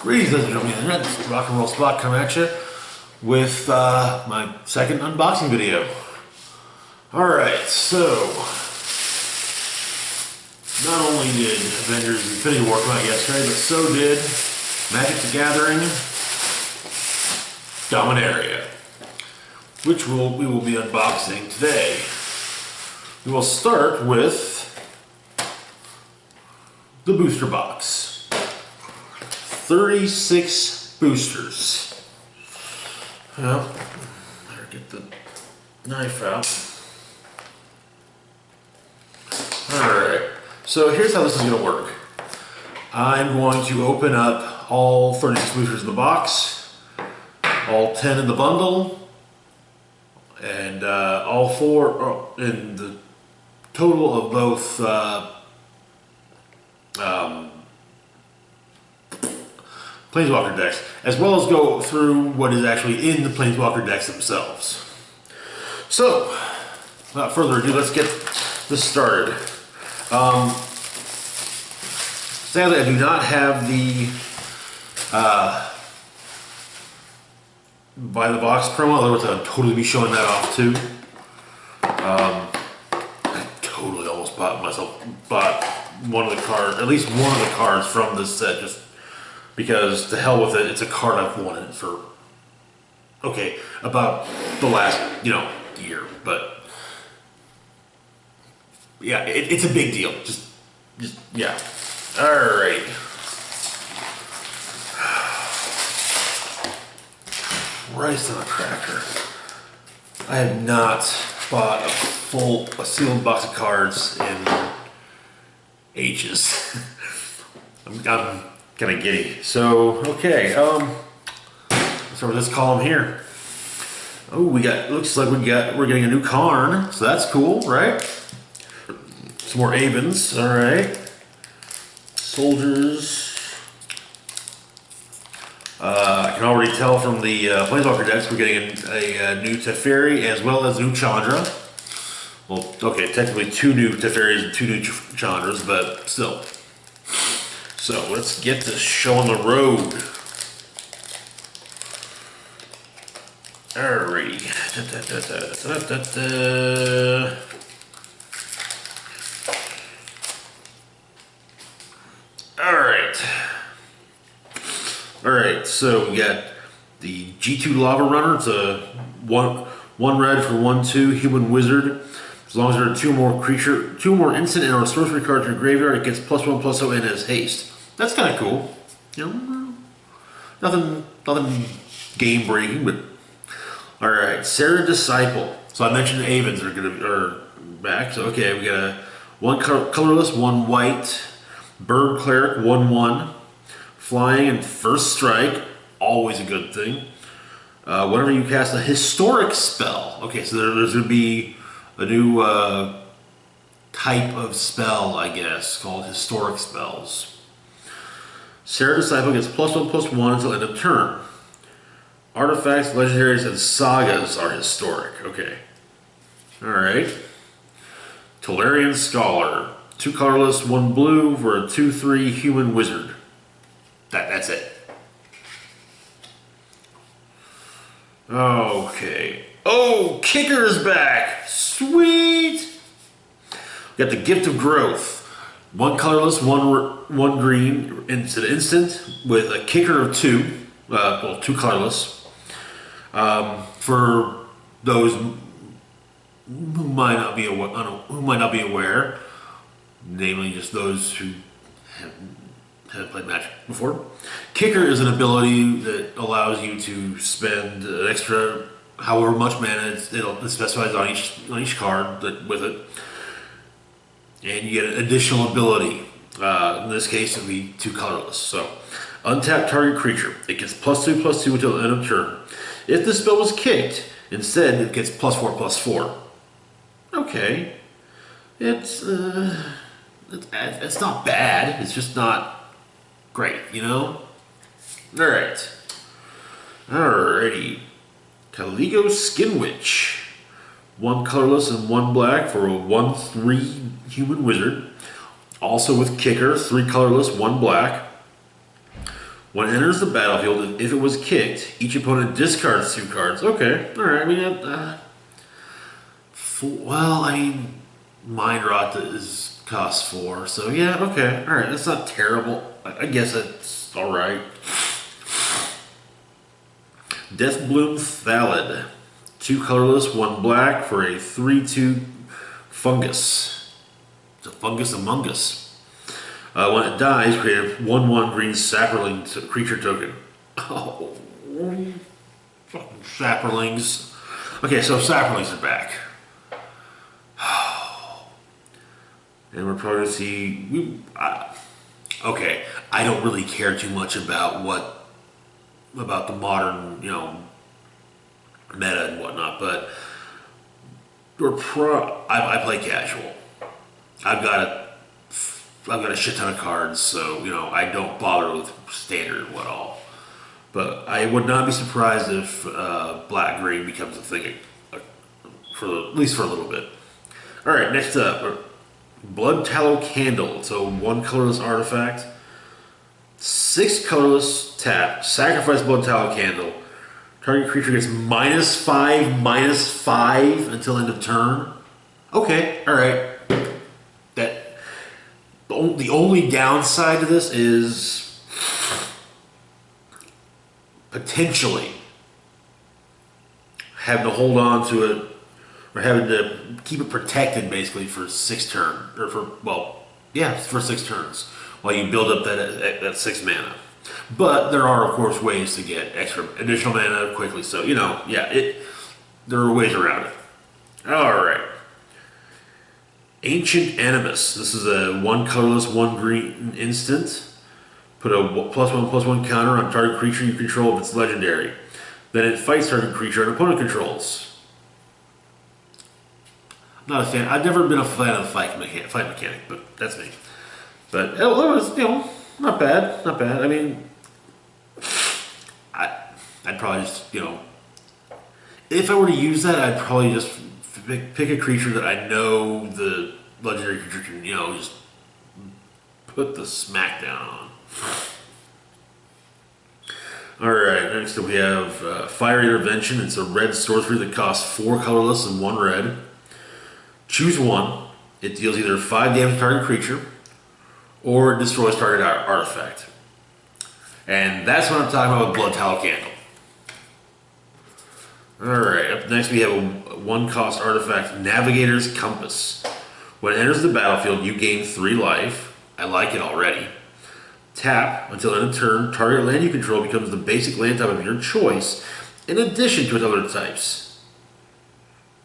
Greetings, ladies and gentlemen, the internet. This is Rock and Roll Spot coming at you with my second unboxing video. Alright, so not only did Avengers Infinity War come out yesterday, but so did Magic the Gathering Dominaria, which we will be unboxing today. We will start with the booster box. 36 boosters. Well, better get the knife out. Alright, so here's how this is going to work. I'm going to open up all 36 boosters in the box, all 10 in the bundle, and all 4 in the total of both Planeswalker decks, as well as go through what is actually in the Planeswalker decks themselves. So, without further ado, let's get this started. Sadly, I do not have the buy the box promo, otherwise I'd totally be showing that off too. I totally almost bought one of the cards, at least one of the cards from this set, just because to hell with it, it's a card I've wanted for, okay, about the last, year, but yeah, it's a big deal, just yeah. Alright. Christ on a cracker. I have not bought a sealed box of cards in ages. I'm kind of giddy. So, okay, let's start with this column here. Oh, looks like we're getting a new Karn, so that's cool, right? Some more Avens, all right. Soldiers. I can already tell from the Planeswalker decks we're getting a new Teferi as well as a new Chandra. Well, okay, technically 2 new Teferis and 2 new Chandras, but still. So let's get this show on the road. Alrighty. Alright, so we got the G2 Lava Runner. It's a one red for 1/2 human wizard. As long as there are two more instant and or sorcery cards in your graveyard, it gets +1/+0 and has haste. That's kind of cool. Nothing game breaking, but all right. Sarah Disciple. So I mentioned the Avens are back. So okay, we got a 1 colorless, 1 white, bird cleric, 1/1, flying and first strike. Always a good thing. Whenever you cast a historic spell. Okay, so there's going to be a new type of spell, I guess, called historic spells. Sarah Disciple gets +1/+1 until end of turn. Artifacts, legendaries, and sagas are historic. Okay. Alright. Tolarian Scholar. 2 colorless, 1 blue for a 2/3 human wizard. That's it. Okay. Oh, Kicker's back! Sweet! We got the Gift of Growth. 1 colorless, 1 green, it's an instant with a kicker of 2, 2 colorless. For those who might not be aware, namely just those who haven't played Magic before, Kicker is an ability that allows you to spend an extra however much mana it specifies on each card with it. And you get an additional ability. In this case, it would be 2 colorless. So, untap target creature. It gets +2/+2 until the end of turn. If the spell was kicked, instead it gets +4/+4. Okay, it's not bad. It's just not great, All right. Alrighty. Caligo Skin Witch. 1 colorless and 1 black for a 1/3 human wizard. Also with kicker, 3 colorless, 1 black. When it enters the battlefield, if it was kicked, each opponent discards 2 cards. Okay, all right. I mean, well, I mean, Mind Rot costs 4, so yeah, okay, all right. That's not terrible. I guess it's all right. Deathbloom Thallid, 2 colorless, 1 black for a 3/2 fungus. It's a fungus among us. When it dies, create a 1/1 green sapperling creature token. Oh, fucking sapperlings. Okay, so sapperlings are back. And we're probably going to see... okay, I don't really care too much about the modern, meta and whatnot, but I play casual. I've got a shit ton of cards, so I don't bother with standard and what all. But I would not be surprised if black green becomes a thing, at least for a little bit. All right, next up, Blood Tallow Candle. It's a 1 colorless artifact. 6 colorless tap. Sacrifice Blood Tallow Candle. Target creature gets -5/-5 until end of turn. Okay, all right. The only downside to this is potentially having to hold on to it, or having to keep it protected basically for 6 turns, or for 6 turns while you build up that 6 mana. But there are of course ways to get additional mana quickly. So there are ways around it. All right. Ancient Animus. This is a 1 colorless, 1 green instant. Put a +1/+1 counter on target creature you control if it's legendary. Then it fights target creature an opponent controls. I'm not a fan. I've never been a fan of the fight mechanic, but that's me. But it was, not bad. Not bad. I mean, I'd probably just, if I were to use that, I'd probably just pick a creature that I know the legendary creature can, just put the smackdown on. Alright, next up we have Fire Intervention. It's a red sorcery that costs 4 colorless and 1 red. Choose 1. It deals either 5 damage to target creature, or it destroys target artifact. And that's what I'm talking about with Blood Tallow Candle. Alright, up next we have a 1-cost artifact, Navigator's Compass. When it enters the battlefield, you gain 3 life. I like it already. Tap, until end of turn, target land you control becomes the basic land type of your choice, in addition to its other types.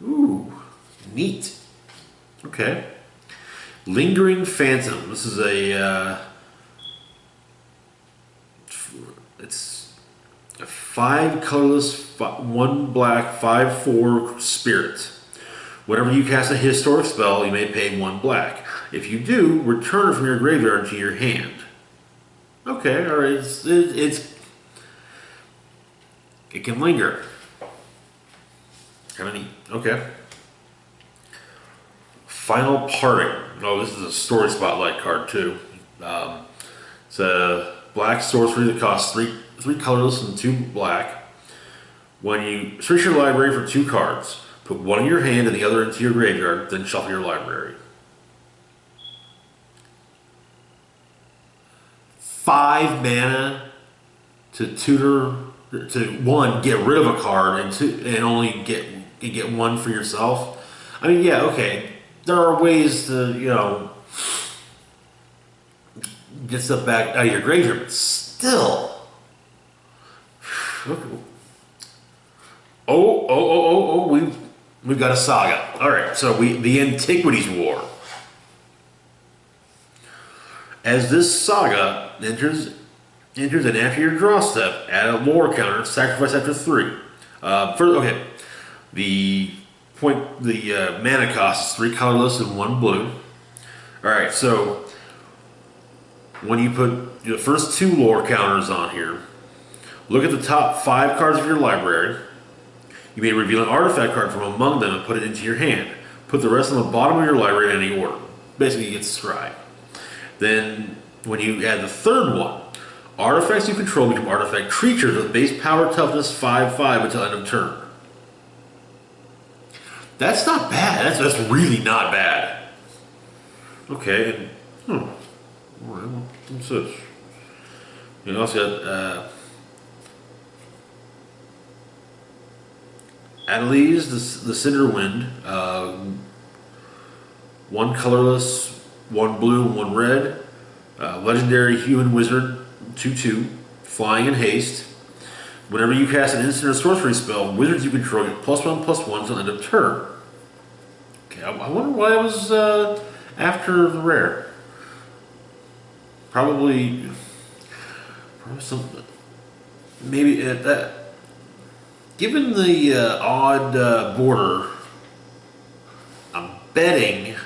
Ooh, neat. Okay. Lingering Phantom. This is it's a 5 colorless, 1 black, 5/4 spirit. Whenever you cast a historic spell, you may pay 1 black. If you do, return it from your graveyard to your hand. Okay, all right. It can linger. Kind of neat. Okay. Final Parting. Oh, this is a story spotlight card too. It's a black sorcery that costs 3 colorless and 2 black. When you search your library for 2 cards, put 1 in your hand and the other into your graveyard, then shuffle your library. 5 mana to tutor, to 1, get rid of a card, and only get 1 for yourself. I mean, yeah, okay. There are ways to, get stuff back out of your graveyard, but still. We've got a saga. All right, so the Antiquities War. As this saga enters, and after your draw step, add a lore counter, sacrifice after 3. The mana cost is 3 colorless and 1 blue. All right, so when you put the first 2 lore counters on here, look at the top 5 cards of your library. You may reveal an artifact card from among them and put it into your hand. Put the rest on the bottom of your library in any order. Basically, you get to scry. Then, when you add the third one, Artifacts you control become artifact creatures with base power toughness 5/5 until end of turn. That's not bad. That's really not bad. Okay. Alright, well, what's this? You also got Adeliz, the Cinder Wind. One colorless, one blue, and one red. Legendary Human Wizard, 2/2, flying and haste. Whenever you cast an instant or sorcery spell, wizards you control get +1/+1 until end of turn. Okay, I wonder why it was after the rare. Probably something. Maybe that. Given the odd border, I'm betting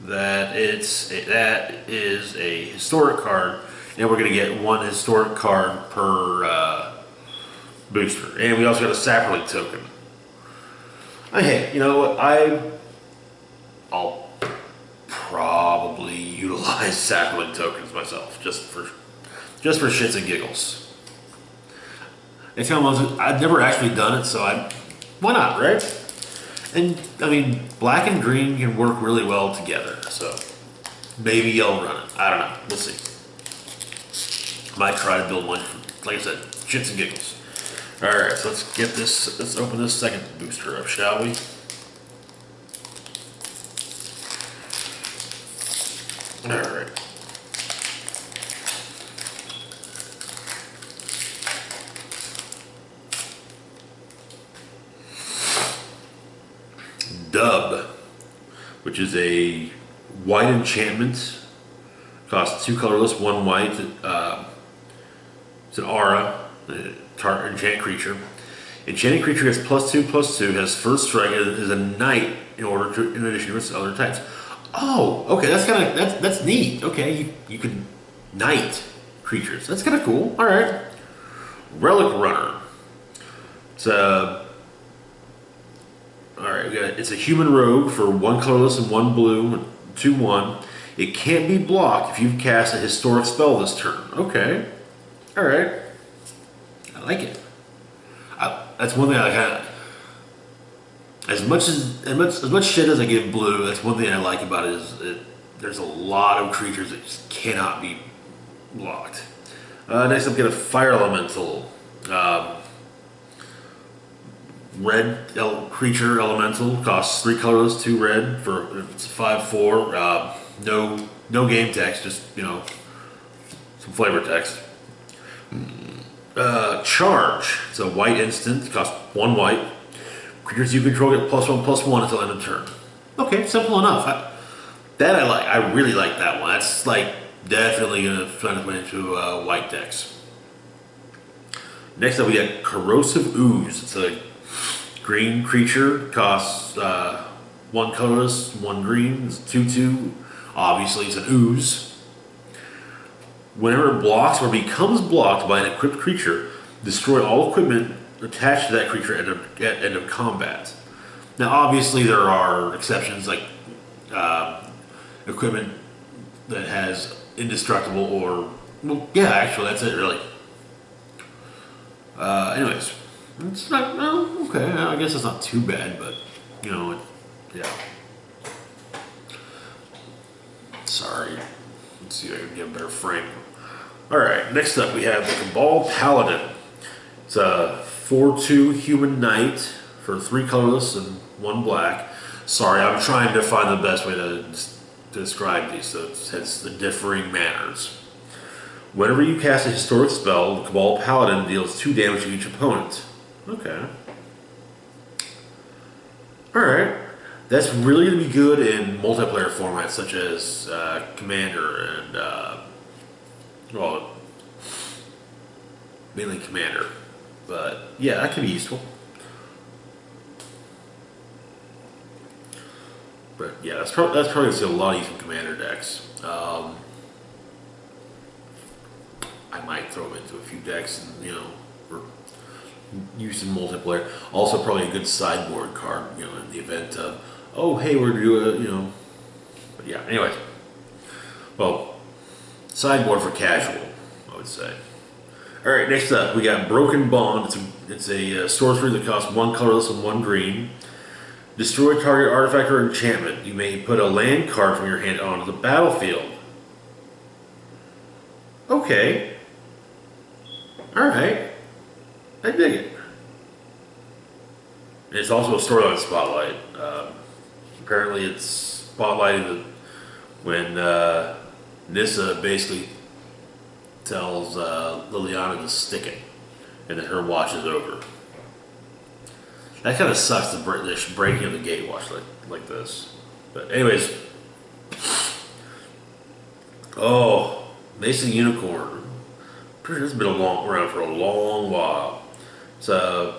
that that is a historic card, and we're going to get one historic card per booster, and we also got a sapling token. Okay, you know what? I'll probably utilize sapling tokens myself, just for shits and giggles. I've never actually done it, so why not, right? And I mean, black and green can work really well together, so maybe I'll run it. I don't know. We'll see. Might try to build one, like I said, shits and giggles. All right, so let's open this second booster up, shall we? All right. Dub, which is a white enchantment, costs 2 colorless, 1 white. It's an aura, enchant creature. Enchanted creature gets +2/+2, has first strike, and is a knight in addition to its other types. Oh, okay, that's neat. Okay, you can knight creatures. That's kind of cool. All right, Relic Runner. It's a it's a human rogue for 1 colorless and 1 blue, 2/1. It can't be blocked if you've cast a historic spell this turn. Okay, all right, I like it. That's one thing I kind of, as much shit as I give blue, that's one thing I like about it is there's a lot of creatures that just cannot be blocked. Next up, get a fire elemental. Red creature elemental, costs 3 colorless, 2 red, for it's 5/4. No game text, just some flavor text. Charge. It's a white instant, costs 1 white. Creatures you control get +1/+1 until end of turn. Okay, simple enough. That I like. I really like that one. That's like definitely gonna find its way into white decks. Next up, we got Corrosive Ooze. It's a green creature, costs 1 colorless, 1 green. It's 2/2. Obviously, it's an ooze. Whenever it blocks or becomes blocked by an equipped creature, destroy all equipment attached to that creature at end of combat. Now, obviously, there are exceptions, like equipment that has indestructible or, well, yeah, actually, that's it, really. Anyways, it's not, okay, I guess it's not too bad, but, yeah. Sorry. Let's see if I can get a better frame. Alright, next up we have the Cabal Paladin. It's a 4/2 human knight for 3 colorless and 1 black. Sorry, I'm trying to find the best way to describe these, so it has the differing manners. Whenever you cast a historic spell, the Cabal Paladin deals 2 damage to each opponent. Okay. Alright. That's really going to be good in multiplayer formats such as Commander and, well, mainly Commander. But yeah, that can be useful. But yeah, that's probably going to see a lot of use in Commander decks. I might throw them into a few decks and, for use in multiplayer. Also probably a good sideboard card, in the event of, oh, hey, we're going to do a, but yeah, anyways. Well, sideboard for casual. would say. All right, next up we got Broken Bond. It's a sorcery that costs 1 colorless and 1 green. Destroy target artifact or enchantment. You may put a land card from your hand onto the battlefield. Okay. Alright. I dig it. And it's also a storyline spotlight. Apparently it's spotlighting when Nissa basically tells Liliana to stick it. And then her watch is over. That kind of sucks, the breaking of the gate watch like this. But anyways. Oh, Mason Unicorn. Pretty sure it's been around for a long while. It's a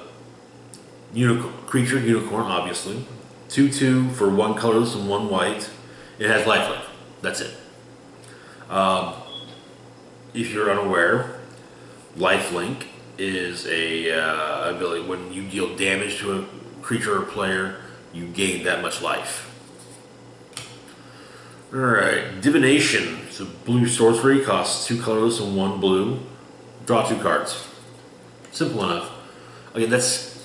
creature unicorn, obviously. 2/2 for 1 colorless and 1 white. It has lifelink. That's it. If you're unaware, lifelink is a ability when you deal damage to a creature or player, you gain that much life. Alright, Divination. It's a blue sorcery, costs 2 colorless and 1 blue. Draw 2 cards. Simple enough. Again, it's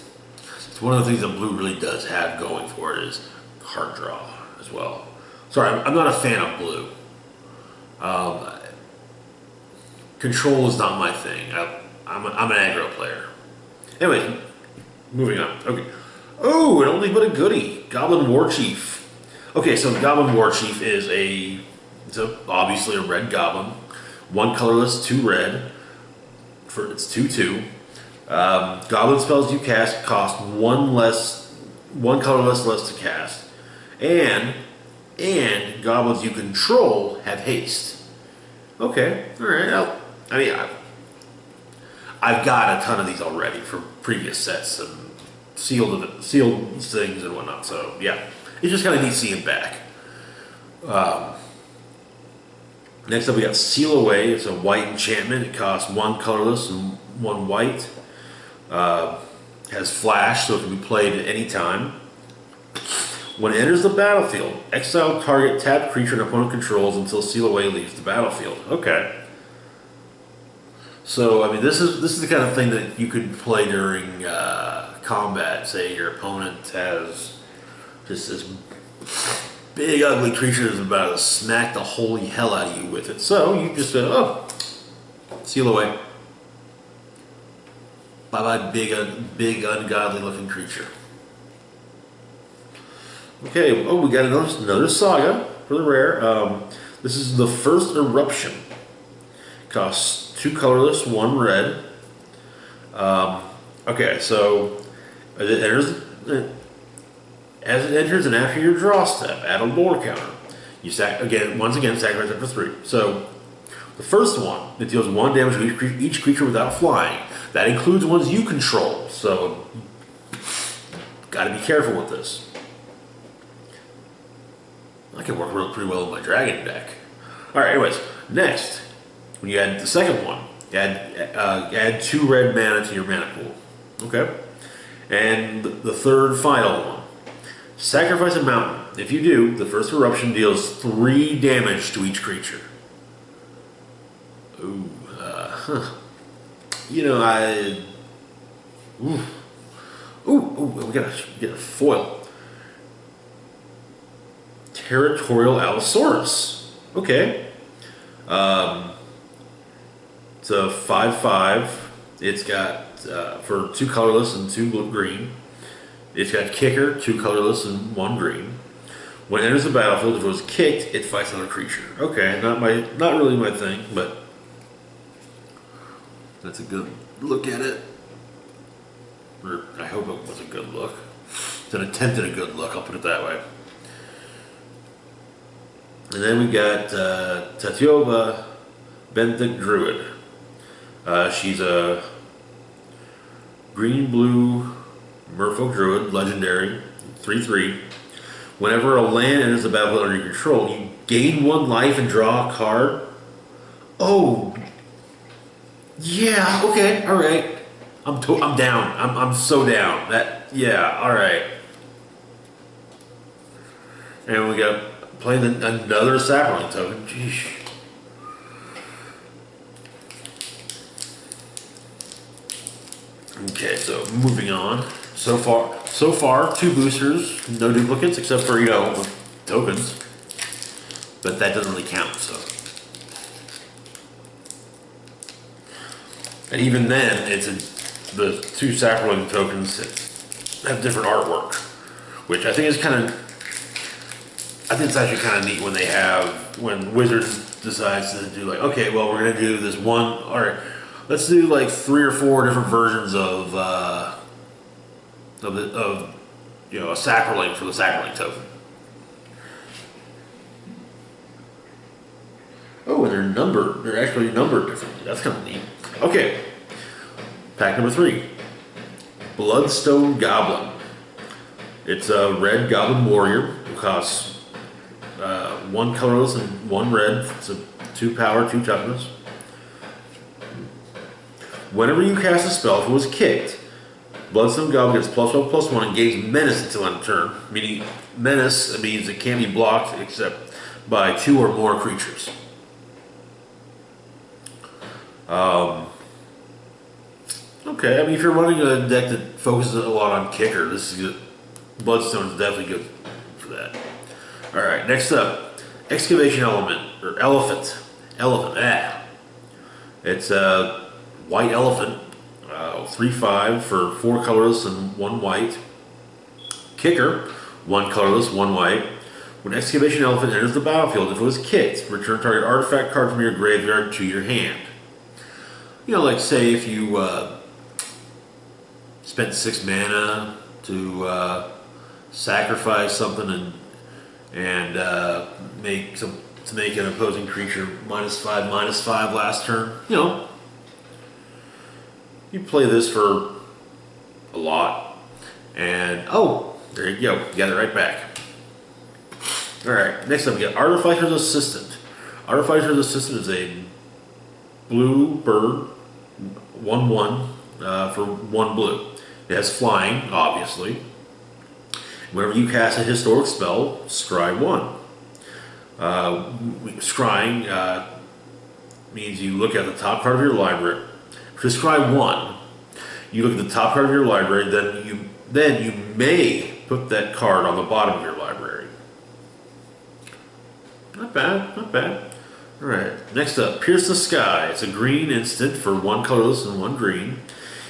one of the things that blue really does have going for it is card draw as well. Sorry, I'm not a fan of blue. Control is not my thing. I'm an aggro player. Anyway, moving on. Okay. Oh, an oldie but a goodie. Goblin War Chief. Okay, so the Goblin War Chief is obviously a red goblin. 1 colorless, 2 red. It's 2/2. Goblin spells you cast cost 1 colorless less to cast. And goblins you control have haste. Okay, alright. I've got a ton of these already from previous sets and sealed things and whatnot. So yeah, it's just kind of neat seeing back. Next up we got Seal Away. It's a white enchantment. It costs 1 colorless and 1 white. Has flash, so it can be played at any time. When it enters the battlefield, exile target tapped creature an opponent controls until Seal Away leaves the battlefield. Okay. So I mean, this is the kind of thing that you could play during combat. Say your opponent has just this big ugly creature that's about to smack the holy hell out of you with it. So you just go, oh, Seal Away. Bye bye, big ungodly looking creature. Okay, oh, we got another saga for the rare. This is the First Eruption. Costs 2 colorless, 1 red. Okay, so as it enters and after your draw step, add a lore counter. You once again sacrifice it for 3. So the first one, it deals 1 damage to each creature without flying. That includes ones you control. So got to be careful with this. I can work pretty well with my dragon deck. All right. Anyways, next, when you add the second one, add 2 red mana to your mana pool. Okay. And the third final one, sacrifice a mountain. If you do, the First Eruption deals 3 damage to each creature. Ooh. You know, we gotta get a foil. Territorial Allosaurus. Okay. It's a 5/5. It's got, for 2 colorless and 2 blue green. It's got kicker, 2 colorless and 1 green. When it enters the battlefield, if it was kicked, it fights another creature. Okay, not really my thing, but that's a good look at it. Or I hope it was a good look. It's an attempt at a good look, I'll put it that way. And then we got Tatioba Benthic Druid. She's a green-blue merfolk druid, legendary, 3/3. Whenever a land enters the battlefield under your control, you gain 1 life and draw a card. Oh, yeah, okay, all right. I'm down. I'm so down. Yeah, all right. And we got playing another sapling token. Jeez. Okay, so moving on. So far, 2 boosters, no duplicates except for, you know, tokens. But that doesn't really count, so. And even then, the 2 Sacroling tokens have different artwork, which I think is kind of, I think it's actually kind of neat when Wizards decides to do like, okay, well, we're gonna do this one, all right, let's do like 3 or 4 different versions of you know, a Sacroling for the Sacroling token. Oh, and they're actually numbered differently. That's kind of neat. Okay, pack number 3, Bloodstone Goblin. It's a red Goblin Warrior. It costs 1 colorless and 1 red. It's a 2 power, 2 toughness. Whenever you cast a spell, if it was kicked, Bloodstone Goblin gets +1/+1 and gains menace until end of turn. Meaning, menace means it can't be blocked except by 2 or more creatures. Okay, I mean, if you're running a deck that focuses a lot on kicker, this is good. Bloodstone is definitely good for that. Alright, next up, Excavation Element, or Elephant. It's a white elephant, 3/5 for 4 colorless and 1 white. Kicker, 1 colorless, 1 white. When Excavation Elephant enters the battlefield, if it was kicked, return target artifact card from your graveyard to your hand. You know, like say if you spent 6 mana to sacrifice something and make an opposing creature -5/-5 last turn. You know, you play this for a lot, and oh, there you go, you got it right back. All right, next up we got Artificer's Assistant. Artificer's Assistant is a blue bird, 1/1 for 1 blue. It has flying, obviously. Whenever you cast a historic spell, scry 1. Scrying means you look at the top card of your library. For scry 1, you look at the top card of your library, then you may put that card on the bottom of your library. Not bad, not bad. Alright, next up, Pierce the Sky. It's a green instant for 1 colorless and 1 green.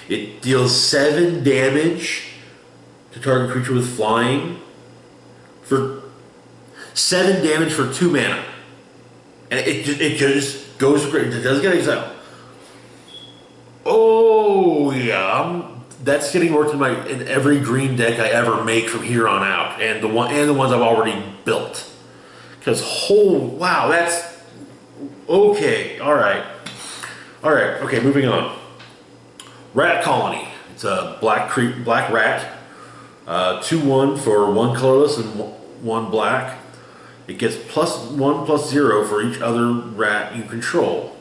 It deals 7 damage to target creature with flying for 7 damage for 2 mana. And it just goes great. It does get exiled. Oh yeah, that's getting worked in every green deck I ever make from here on out, and the ones I've already built. Because wow, that's okay. All right, okay, moving on. Rat Colony. It's a black rat. 2/1 for 1 colorless and 1 black. It gets +1/+0 for each other rat you control.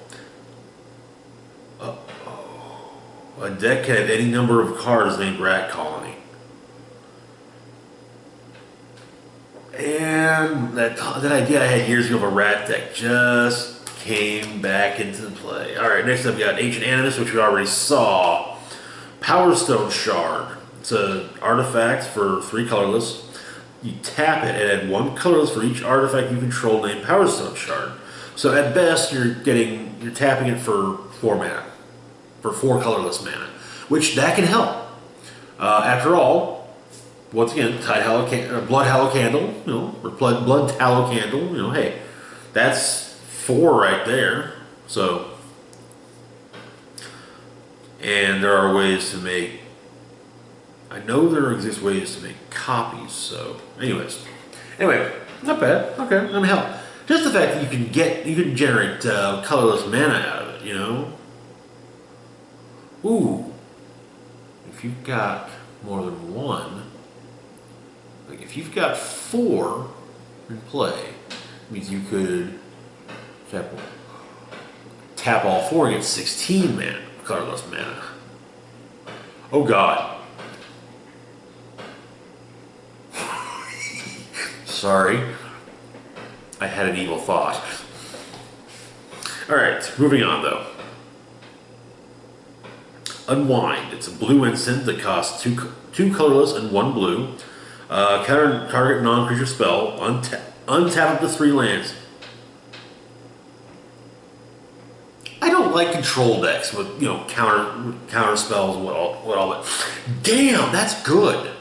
A deck can have any number of cards named Rat Colony. And that idea I had years ago of a rat deck just came back into play. Alright, next up we got Ancient Animus, which we already saw. Power Stone Shard. It's an artifact for 3 colorless. You tap it and add 1 colorless for each artifact you control named Power Stone Shard. So at best you're tapping it for 4 mana. For 4 colorless mana. Which that can help. After all, once again, Blood Hallow Candle, you know, or Blood Tallow Candle, you know, hey, that's 4 right there. So, and there are ways to make, I know there exist ways to make copies, so anyway, not bad. Okay, I mean, hell, just the fact that you can generate colorless mana out of it, you know. Ooh, if you've got more than 1, like if you've got 4 in play, it means you could tap all 4 and get 16 mana, colorless mana. Oh God. Sorry, I had an evil thought. Alright, moving on though. Unwind. It's a blue instant that costs two colorless and one blue. Counter target non-creature spell. Untap up to 3 lands. I don't like control decks with counter spells and what all that. Damn, that's good.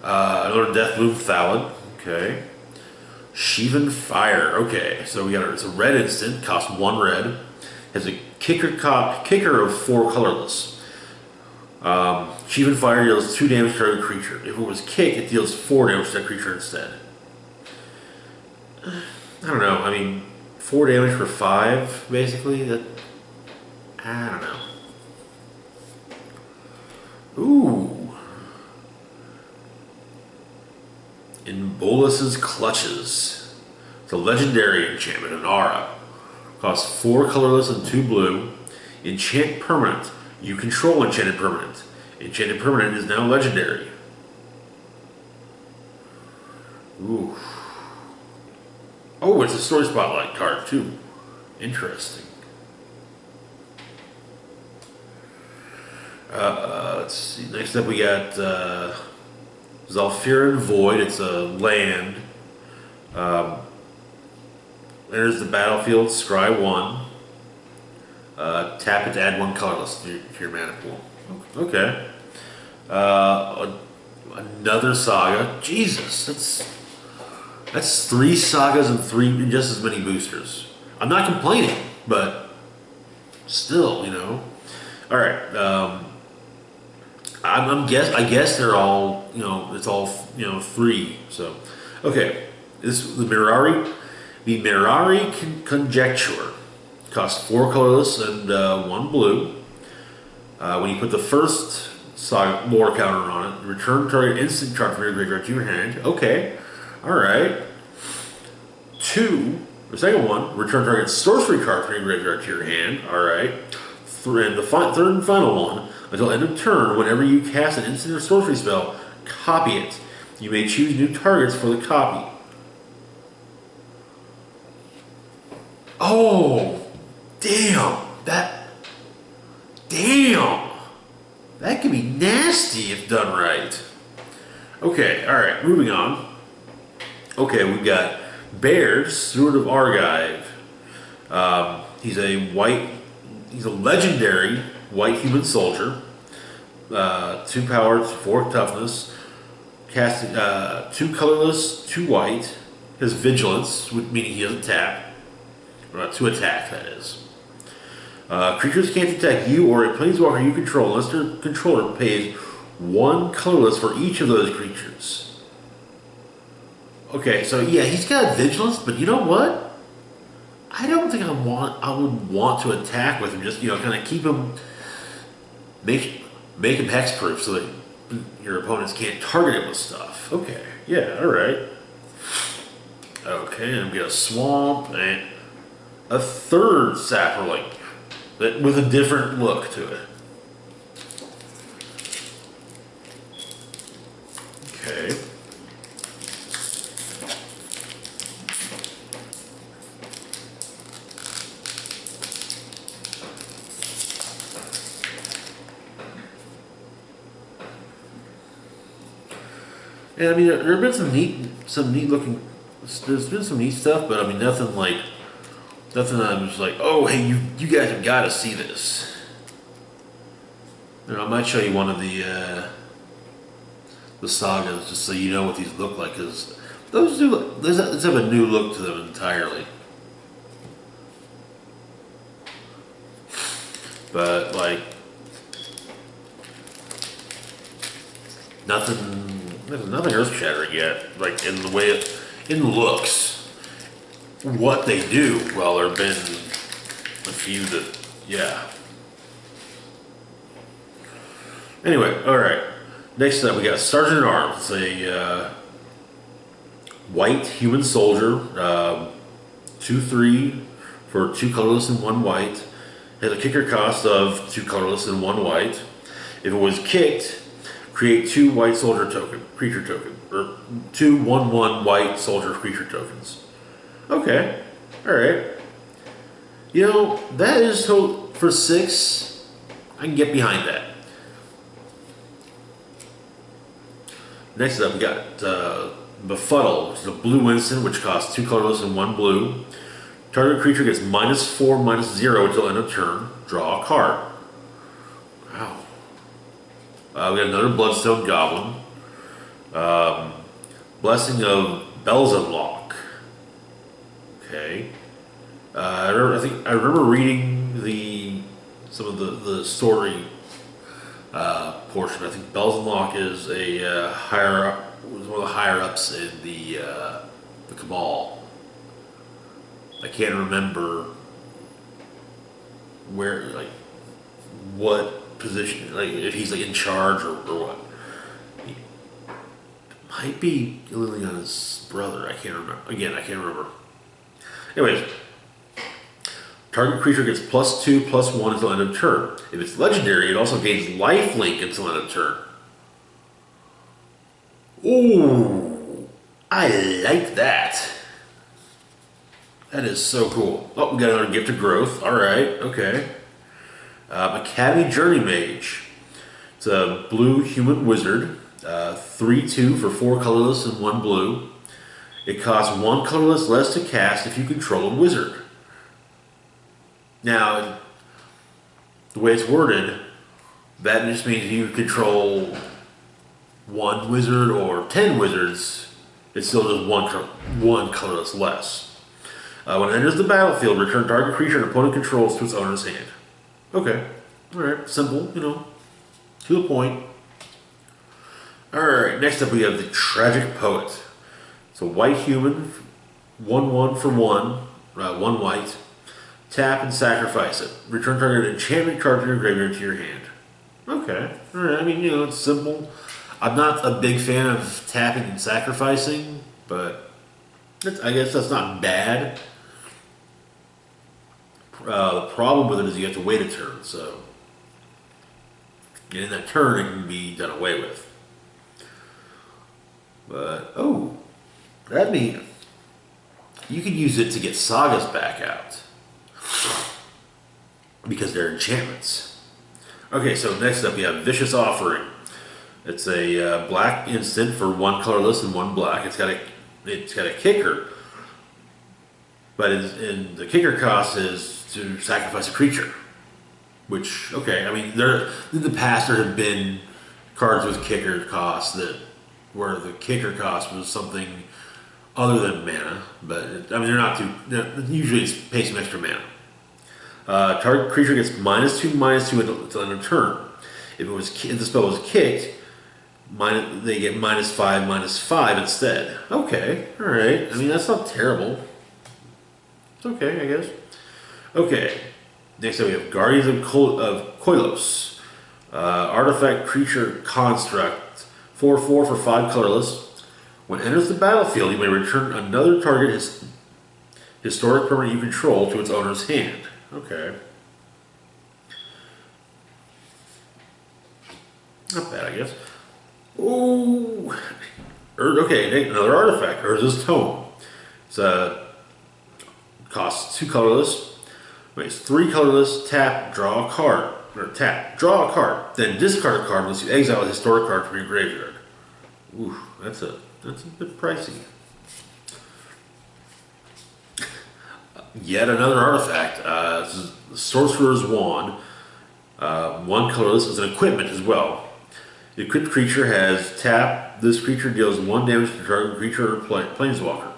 Another Death Bloom Thallid. Okay. Sheevan Fire. Okay, so it's a red instant, costs 1 red. Has a kicker of 4 colorless. Sheevan Fire deals 2 damage to every creature. If it was kicked, it deals 4 damage to that creature instead. I don't know. I mean, 4 damage for 5, basically. I don't know. Ooh. In Bolus's Clutches. It's a legendary enchantment, an aura. Costs 4 colorless and 2 blue. Enchant permanent. You control enchanted permanent. Enchanted permanent is now legendary. Ooh. Oh, it's a Story Spotlight card too. Interesting. Let's see. Next up we got Zalfiran Void. It's a land. Enters the battlefield, scry 1. Tap it to add 1 colorless to your mana pool. Okay. Another saga. Jesus, that's 3 sagas and just as many boosters. I'm not complaining, but still, All right. I guess they're all, it's all, 3. So, okay. The Mirari Conjecture costs 4 colorless and 1 blue. When you put the first lore counter on it, return target instant card from your graveyard to your hand. Okay. Alright. 2, the second one, return target sorcery card from your graveyard to your hand. Alright. And the third and final one, until end of turn, whenever you cast an instant or sorcery spell, copy it. You may choose new targets for the copy. Oh, damn. That can be nasty if done right. Okay, alright, moving on. Okay, we've got Baird, Steward of Argive. He's a legendary white human soldier. 2 power, 4 toughness. Casting 2 colorless, 2 white. His vigilance, meaning he doesn't tap. To attack, that is. Creatures can't attack you or a planeswalker you control unless their controller pays 1 colorless for each of those creatures. Okay, so yeah, he's got vigilance, but you know what? I don't think I would want to attack with him. Just kind of keep him, make him hexproof so that your opponents can't target him with stuff. Okay, yeah, all right. Okay, and we got a swamp and a third Saproling with a different look to it. Okay. And I mean, there have been some neat looking. There's been some neat stuff, but I mean, nothing I'm just like, oh, hey, you guys have got to see this. I might show you one of the sagas just so you know what these look like, because those have a new look to them entirely. But like nothing earth-shattering yet. Like in looks. What they do, well, there have been a few that, yeah. Anyway, alright. Next up, we got Sergeant at Arms. It's a white human soldier, 2/3 for 2 colorless and 1 white. It has a kicker cost of 2 colorless and 1 white. If it was kicked, create 2 white soldier creature token, or 2 1/1 white soldier creature tokens. Okay, alright. You know, that is for 6. I can get behind that. Next up, we got Befuddle, which is a blue instant, which costs 2 colorless and 1 blue. Target creature gets -4/-0 until end of turn. Draw a card. Wow. We got another Bloodstone Goblin. Blessing of Belzenlock. Okay. I remember reading some of the story portion. I think Belzenlock is was one of the higher ups in the Cabal. I can't remember what position, if he's in charge or what. He might be Liliana's brother. I can't remember. Again, I can't remember. Anyways, target creature gets +2/+1 until end of turn. If it's legendary, it also gains lifelink until end of turn. Ooh, I like that. That is so cool. Oh, we got another Gift of Growth. All right, okay. Academy Journey Mage. It's a blue human wizard. 3/2 for 4 colorless and 1 blue. It costs 1 colorless less to cast if you control a wizard. Now, the way it's worded, that just means you control 1 wizard or 10 wizards, it's still just one colorless less. When it enters the battlefield, return target creature and opponent controls to its owner's hand. Okay. Alright, simple, to the point. Alright, next up we have the Tragic Poet. It's a white human, 1/1 for 1, 1 white. Tap and sacrifice it. Return target enchantment card from your graveyard to your hand. Okay. Alright, I mean, it's simple. I'm not a big fan of tapping and sacrificing, but I guess that's not bad. The problem with it is you have to wait a turn, so. And in that turn, it can be done away with. But, that means you can use it to get sagas back out. Because they're enchantments. Okay, so next up we have Vicious Offering. It's a black instant for 1 colorless and 1 black. It's got a kicker, but the kicker cost is to sacrifice a creature. Which, okay, I mean, in the past there have been cards with kicker costs where the kicker cost was something other than mana, but usually it's pay some extra mana. Target creature gets -2/-2 until end of turn. If the spell was kicked, they get -5/-5 instead. Okay, alright. I mean, that's not terrible. It's okay, I guess. Okay, next up we have Guardians of Koilos. Artifact creature construct. 4/4 for 5 colorless. When it enters the battlefield, you may return another target historic permanent you control to its owner's hand. Okay. Not bad, I guess. Ooh. Okay, another artifact. Urza's Tome. Costs 2 colorless. It's 3 colorless. Tap, draw a card. Or tap, draw a card. Then discard a card unless you exile a historic card from your graveyard. Ooh, that's a bit pricey. Yet another artifact. This is the Sorcerer's Wand. 1 colorless is an equipment as well. The equipped creature has tap. This creature deals 1 damage to target creature or planeswalker.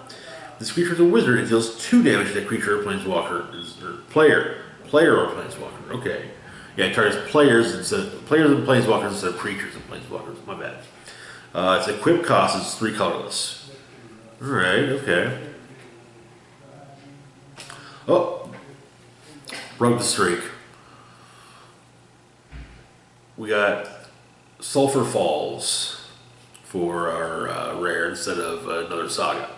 This creature is a wizard. It deals 2 damage to that creature or planeswalker or player or planeswalker. Okay, yeah, it targets players and planeswalkers instead of creatures and planeswalkers. My bad. Its equip cost is 3 colorless. All right, okay. Oh, broke the streak. We got Sulphur Falls for our rare instead of another saga.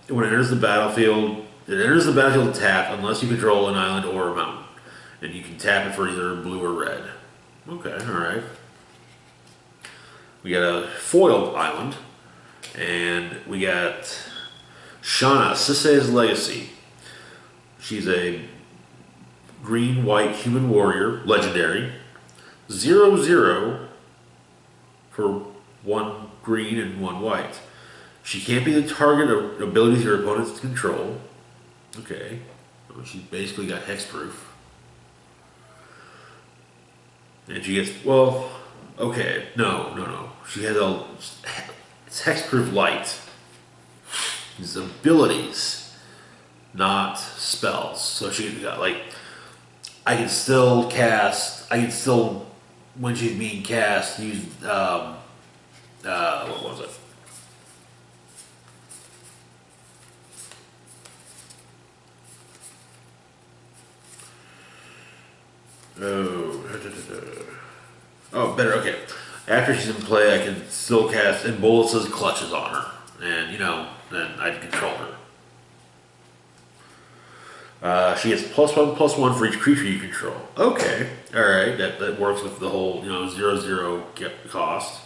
When it enters the battlefield, tapped unless you control an island or a mountain, and you can tap it for either blue or red. Okay, all right. We got a foiled island, and we got Shana Sisay's Legacy. She's a green-white human warrior, legendary. 0/0 for 1 green and 1 white. She can't be the target of abilities your opponents control. Okay. She's basically got hexproof. And she gets, well, okay, no. She has it's hexproof light. These abilities, not spells. So she got I can still, when she's being cast, use, what was it? Oh, better, okay. After she's in play, I can still cast Embolus's Clutches on her. And, then I can control her. She gets +1/+1 for each creature you control. Okay, alright, that works with the whole, 0/0 cost.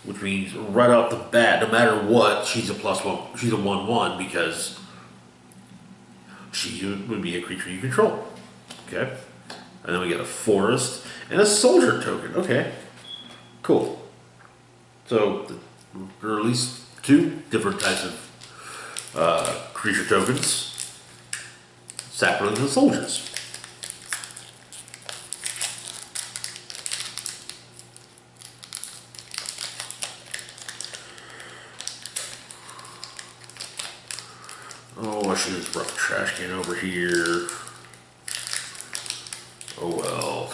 Which means right off the bat, no matter what, she's a +1, she's a 1/1 because she would be a creature you control. Okay? And then we get a forest and a soldier token. Okay, cool. So there are at least 2 different types of creature tokens. Saplings and soldiers. Oh, I should just brought the trash can over here. Oh well.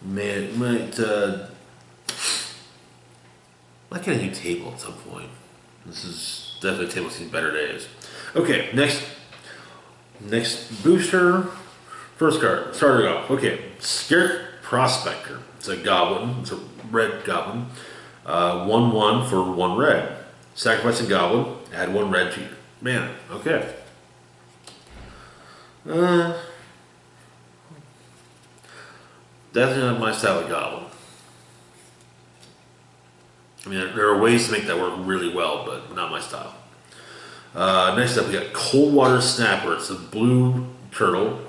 Man, I get a new table at some point. This is definitely a table that's seen better days. Okay, next booster. First card, started off. Okay, Scared Prospector. It's a goblin. It's a red goblin. 1/1 for 1 red. Sacrifice a goblin. Add 1 red to your mana. Okay. Definitely not my style of goblin. I mean, there are ways to make that work really well, but not my style. Next up, we got Coldwater Snapper. It's a blue turtle.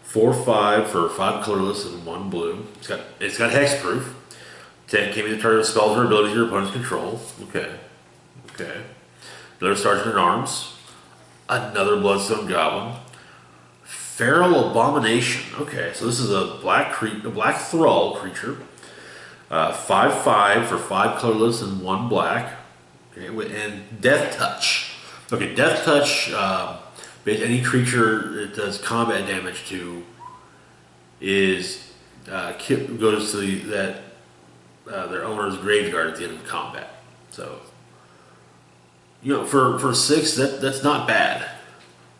4/5 for 5 colorless and 1 blue. It's got hexproof. 10 can be the target of spells or abilities your opponents control. Okay. Another Sergeant at Arms. Another Bloodstone Goblin. Feral Abomination. Okay, so this is a black thrall creature. 5/5 for 5 colorless and 1 black. Okay, and Death Touch. Okay, Death Touch. Any creature it does combat damage to goes to their owner's graveyard at the end of combat. So for 6 that's not bad.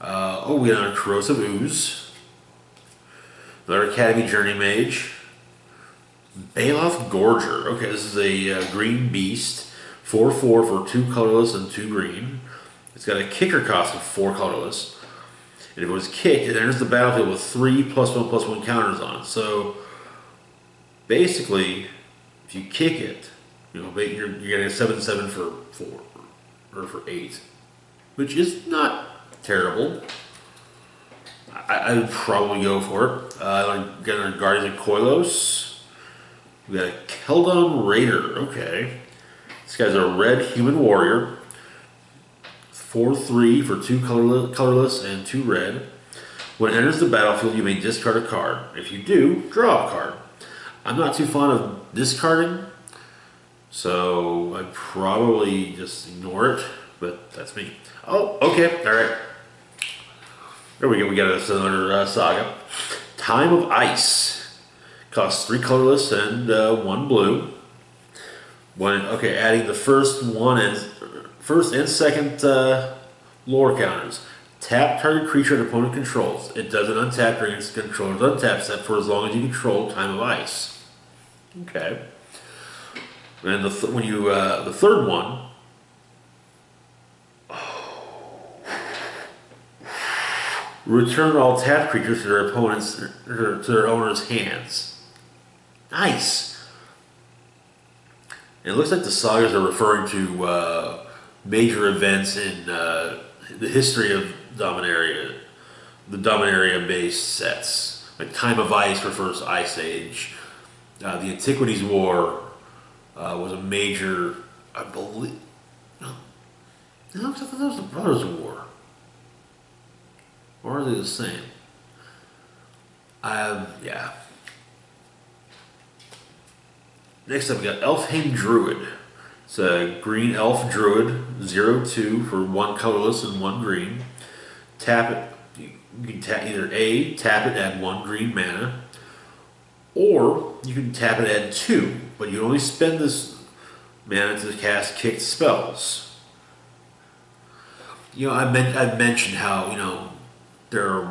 We got a Corrosive Ooze, another Academy Journey Mage, Baloth Gorger. Okay, this is a green beast, 4/4 for 2 colorless and 2 green. It's got a kicker cost of 4 colorless. And if it was kicked, it enters the battlefield with 3 +1/+1 counters on it. So basically, if you kick it, you're getting a 7/7 for 4 or for 8, which is not terrible. I would probably go for it. Got our Guardians of Koilos. We got a Keldon Raider. Okay, this guy's a red human warrior. 4/3 for 2 colorless and 2 red. When it enters the battlefield, you may discard a card. If you do, draw a card. I'm not too fond of discarding, so I'd probably just ignore it, but that's me. Oh, okay, alright. There we go, we got another saga. Time of Ice. Costs 3 colorless and 1 blue. Adding the first and second lore counters. Tap target creature an opponent controls. It doesn't untap during its controller's untap step for as long as you control Time of Ice. Okay. And the third one. Return all tapped creatures to their owner's hands. Nice. And it looks like the sagas are referring to major events in the history of Dominaria, the Dominaria-based sets. Like Time of Ice refers to Ice Age. The Antiquities War was a major, I believe. No, I thought that was the Brothers' War. Or are they the same? Yeah. Next up, we got Elfheim Druid. It's a green elf druid, 0/2 for 1 colorless and 1 green. Tap it. You can tap either A, tap it, add 1 green mana, or you can tap it, add 2, but you only spend this mana to cast kicked spells. I've mentioned how there are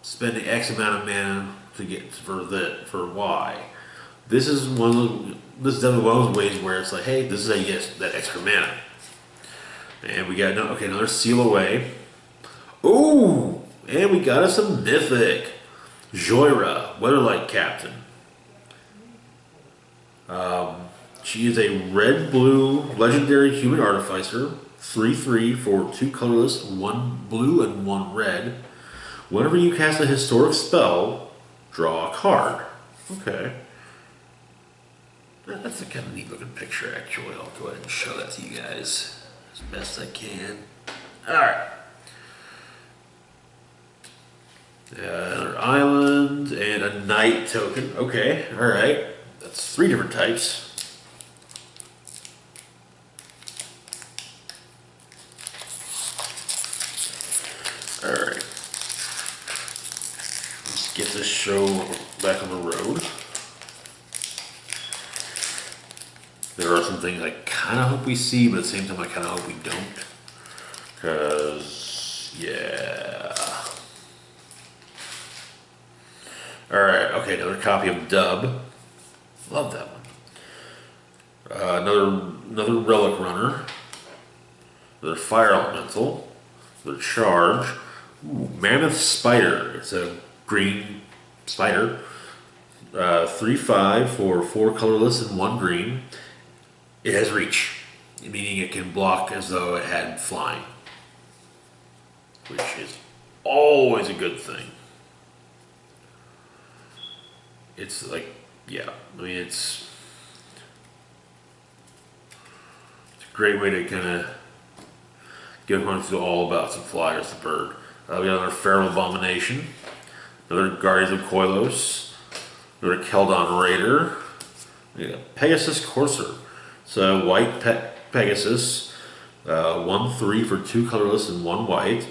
spending X amount of mana to get for Y. This is this is definitely one of those ways where it's like, hey, this is how you get that extra mana. And we got another Seal Away. Ooh, and we got us a mythic, Joyra, Weatherlight Captain. She is a red-blue legendary human artificer, 3/3 for 2 colorless, 1 blue and 1 red. Whenever you cast a historic spell, draw a card. Okay. That's a kind of neat looking picture, actually. I'll go ahead and show that to you guys as best I can. Alright. Another island and a night token. Okay, alright. That's 3 different types. Alright. Let's get this show back on the road. There are some things I kind of hope we see, but at the same time I kind of hope we don't. Because, yeah. Alright, okay, another copy of Dub. Love that one. Another Relic Runner. Another Fire Elemental. Another Charge. Ooh, Mammoth Spider. It's a green spider. 3/5 for 4 colorless and 1 green. It has reach, meaning it can block as though it had flying, which is always a good thing. It's like, yeah, I mean, it's a great way to kind of get everyone to all about some flyers, the bird. We got another Feral Abomination, another Guardians of Koilos, another Keldon Raider, we got Pegasus Courser. So white Pegasus, 1/3 for 2 colorless and 1 white.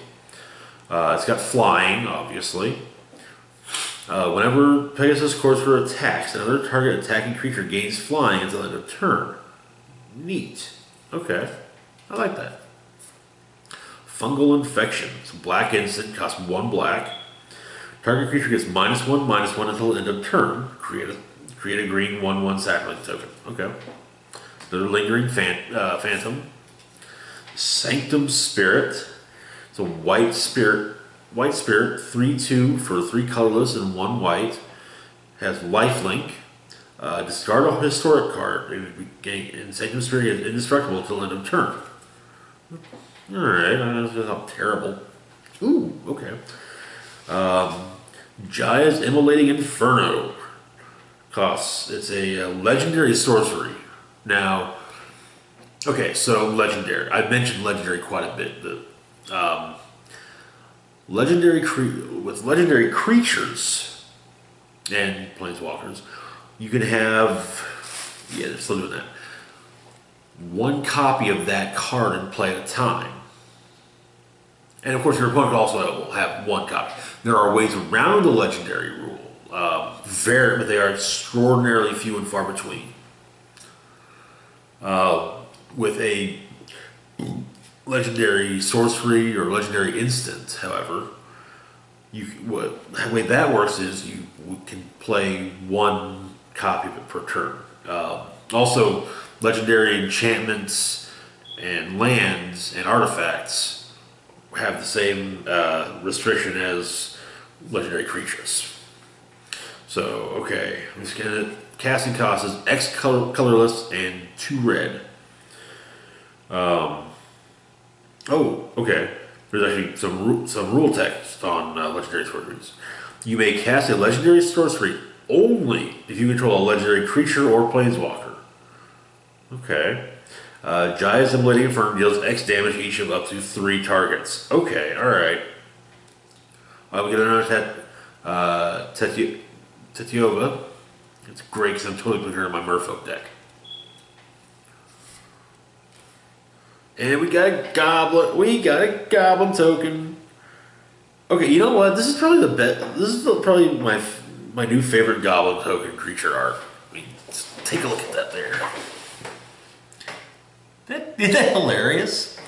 It's got flying, obviously. Whenever Pegasus Courser attacks, another target attacking creature gains flying until the end of turn. Neat. Okay, I like that. Fungal Infection. It's a black instant, costs 1 black. Target creature gets -1/-1 until the end of turn. Create a green 1/1 sacrifice token. Okay. Another Lingering Phantom. Sanctum Spirit. It's a white spirit, 3/2 for 3 colorless and 1 white. Has lifelink. Discard a historic card. And Sanctum Spirit is indestructible until the end of turn. Alright, that's not terrible. Ooh, okay. Jaya's Immolating Inferno. It's a legendary sorcery. Now, okay, so legendary. I've mentioned legendary quite a bit. With legendary creatures and planeswalkers, you can have, yeah, they're still doing that, 1 copy of that card in play at a time. And of course, your opponent also will have 1 copy. There are ways around the legendary rule, but they are extraordinarily few and far between. With a legendary sorcery or legendary instant, however, the way that works is you can play 1 copy of it per turn. Also, legendary enchantments and lands and artifacts have the same restriction as legendary creatures. So, okay, I'm just gonna casting cost is X colorless and 2 red. Oh, okay. There's actually some rule text on legendary sorceries. You may cast a legendary sorcery only if you control a legendary creature or planeswalker. Okay. Jaya's Emulating Infernum deals X damage each of up to 3 targets. Okay, alright. I'm going to another Tetiova. It's great because I'm totally putting her in my Merfolk deck. And we got a goblin. We got a goblin token. Okay, you know what? This is probably the best. This is probably my new favorite goblin token creature art. I mean, take a look at that there. Isn't that hilarious?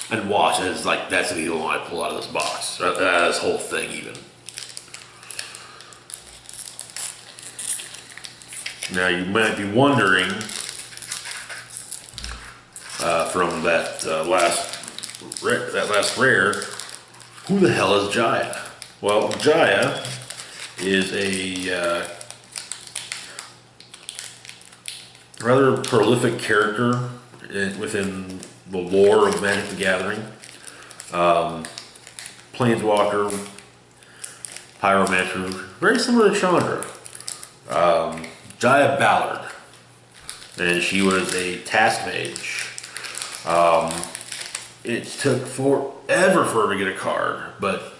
And watch, it's like that's the one I pull out of this box. This whole thing, even. Now you might be wondering from that last rare, who the hell is Jaya? Well, Jaya is a rather prolific character within the lore of Magic the Gathering. Planeswalker, Pyromancer, very similar to Chandra. Jaya Ballard, and she was a task mage. It took forever for her to get a card, but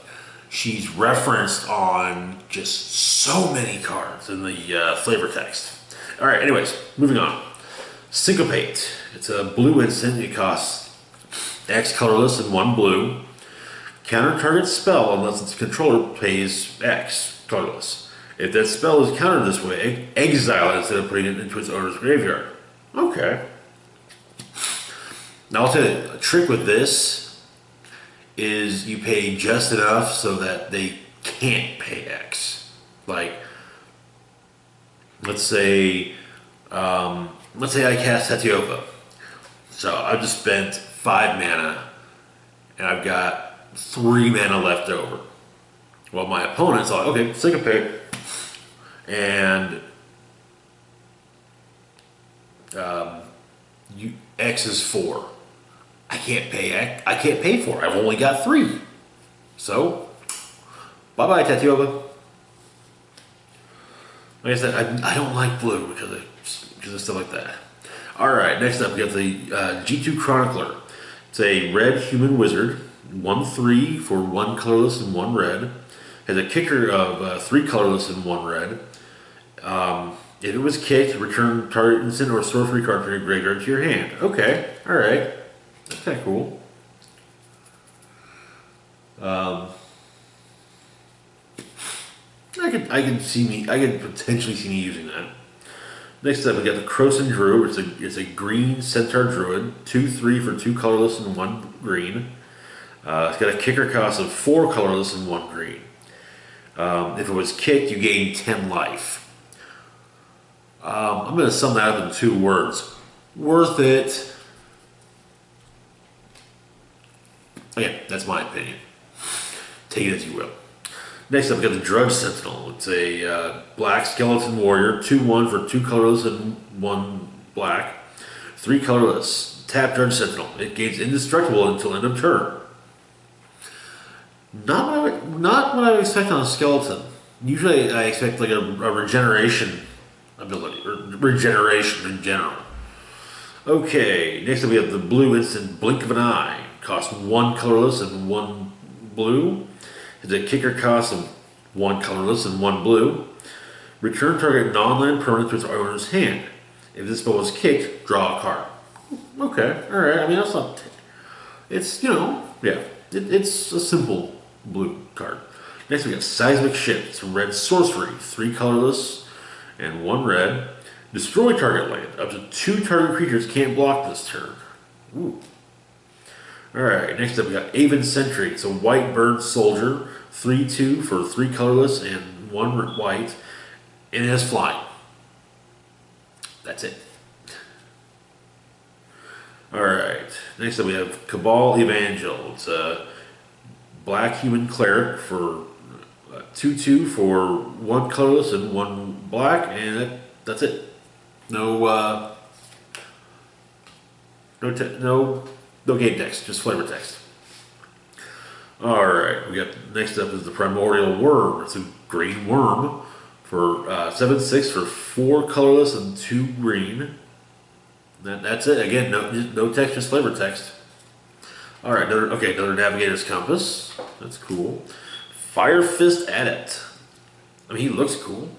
she's referenced on just so many cards in the flavor text. Alright, anyways, moving on. Syncopate. It's a blue instant. It costs X colorless and 1 blue. Counter target spell unless its controller pays X colorless. If that spell is countered this way, exile it instead of putting it into its owner's graveyard. Okay. Now I'll tell you, a trick with this is you pay just enough so that they can't pay X. Like, let's say I cast Tetiova. So I've just spent 5 mana and I've got 3 mana left over. Well, my opponent's like, okay, Syncopate. And X is 4. I can't pay 4. I've only got 3. So, bye-bye, Tetiova. Like I said, I don't like blue because of stuff like that. Alright, next up we have the G2 Chronicler. It's a red human wizard, 1/3 for 1 colorless and 1 red. Has a kicker of 3 colorless and 1 red. If it was kicked, return target instant or sorcery card from your graveyard to your hand. Okay, alright. That's kind of cool. I could potentially see me using that. Next up, we got the Croson Druid. It's a green centaur druid, 2/3 for 2 colorless and 1 green. It's got a kicker cost of 4 colorless and 1 green. If it was kicked, you gain 10 life. I'm going to sum that up in 2 words. Worth it. Okay, that's my opinion. Take it as you will. Next up, we got the Drudge Sentinel. It's a black skeleton warrior, 2/1 for 2 colorless and 1 black. 3 colorless. Tap Drudge Sentinel. It gains indestructible until end of turn. Not what I would expect on a skeleton. Usually I expect like a regeneration ability, or regeneration in general. Okay, next up we have the blue instant Blink of an Eye. Costs 1 colorless and 1 blue. Has a kicker cost of 1 colorless and 1 blue. Return target non-land permanent to its owner's hand. If this spell was kicked, draw a card. Okay, alright, I mean that's not... It's, you know, yeah, it's a simple blue card. Next we got Seismic Shift. It's a red sorcery, 3 colorless and 1 red. Destroy target land. Up to 2 target creatures can't block this turn. Ooh. Alright, next up we got Aven Sentry. It's a white bird soldier, 3/2 for 3 colorless and 1 white, and it has flying. That's it. Alright, next up we have Cabal Evangel. It's a black human cleric for 2/2 for 1 colorless and 1 black, and that's it. No, no game text, just flavor text. All right, we got next up is the Primordial Worm. It's a green worm for 7/6 for 4 colorless and 2 green. That's it. Again, no text, just flavor text. All right, another Navigator's Compass. That's cool. Fire Fist Adept. I mean, he looks cool.